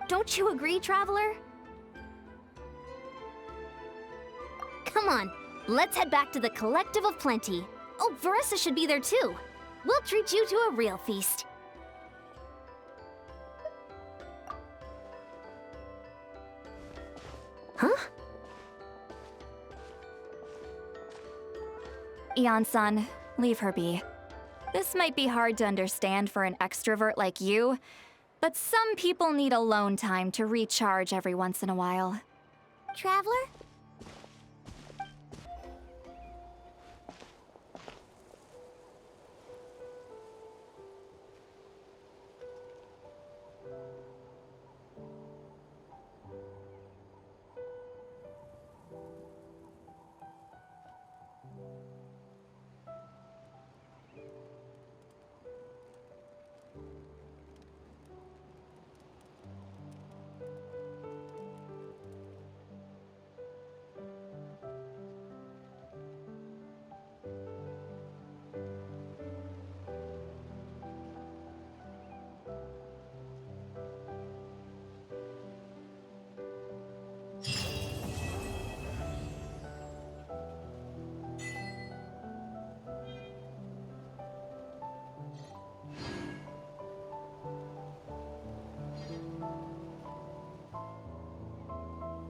Don't you agree, Traveler? Come on, let's head back to the Collective of Plenty. Oh, Varessa should be there too. We'll treat you to a real feast. Huh?
Ian-san, leave her be. This might be hard to understand for an extrovert like you, but some people need alone time to recharge every once in a while.
Traveler?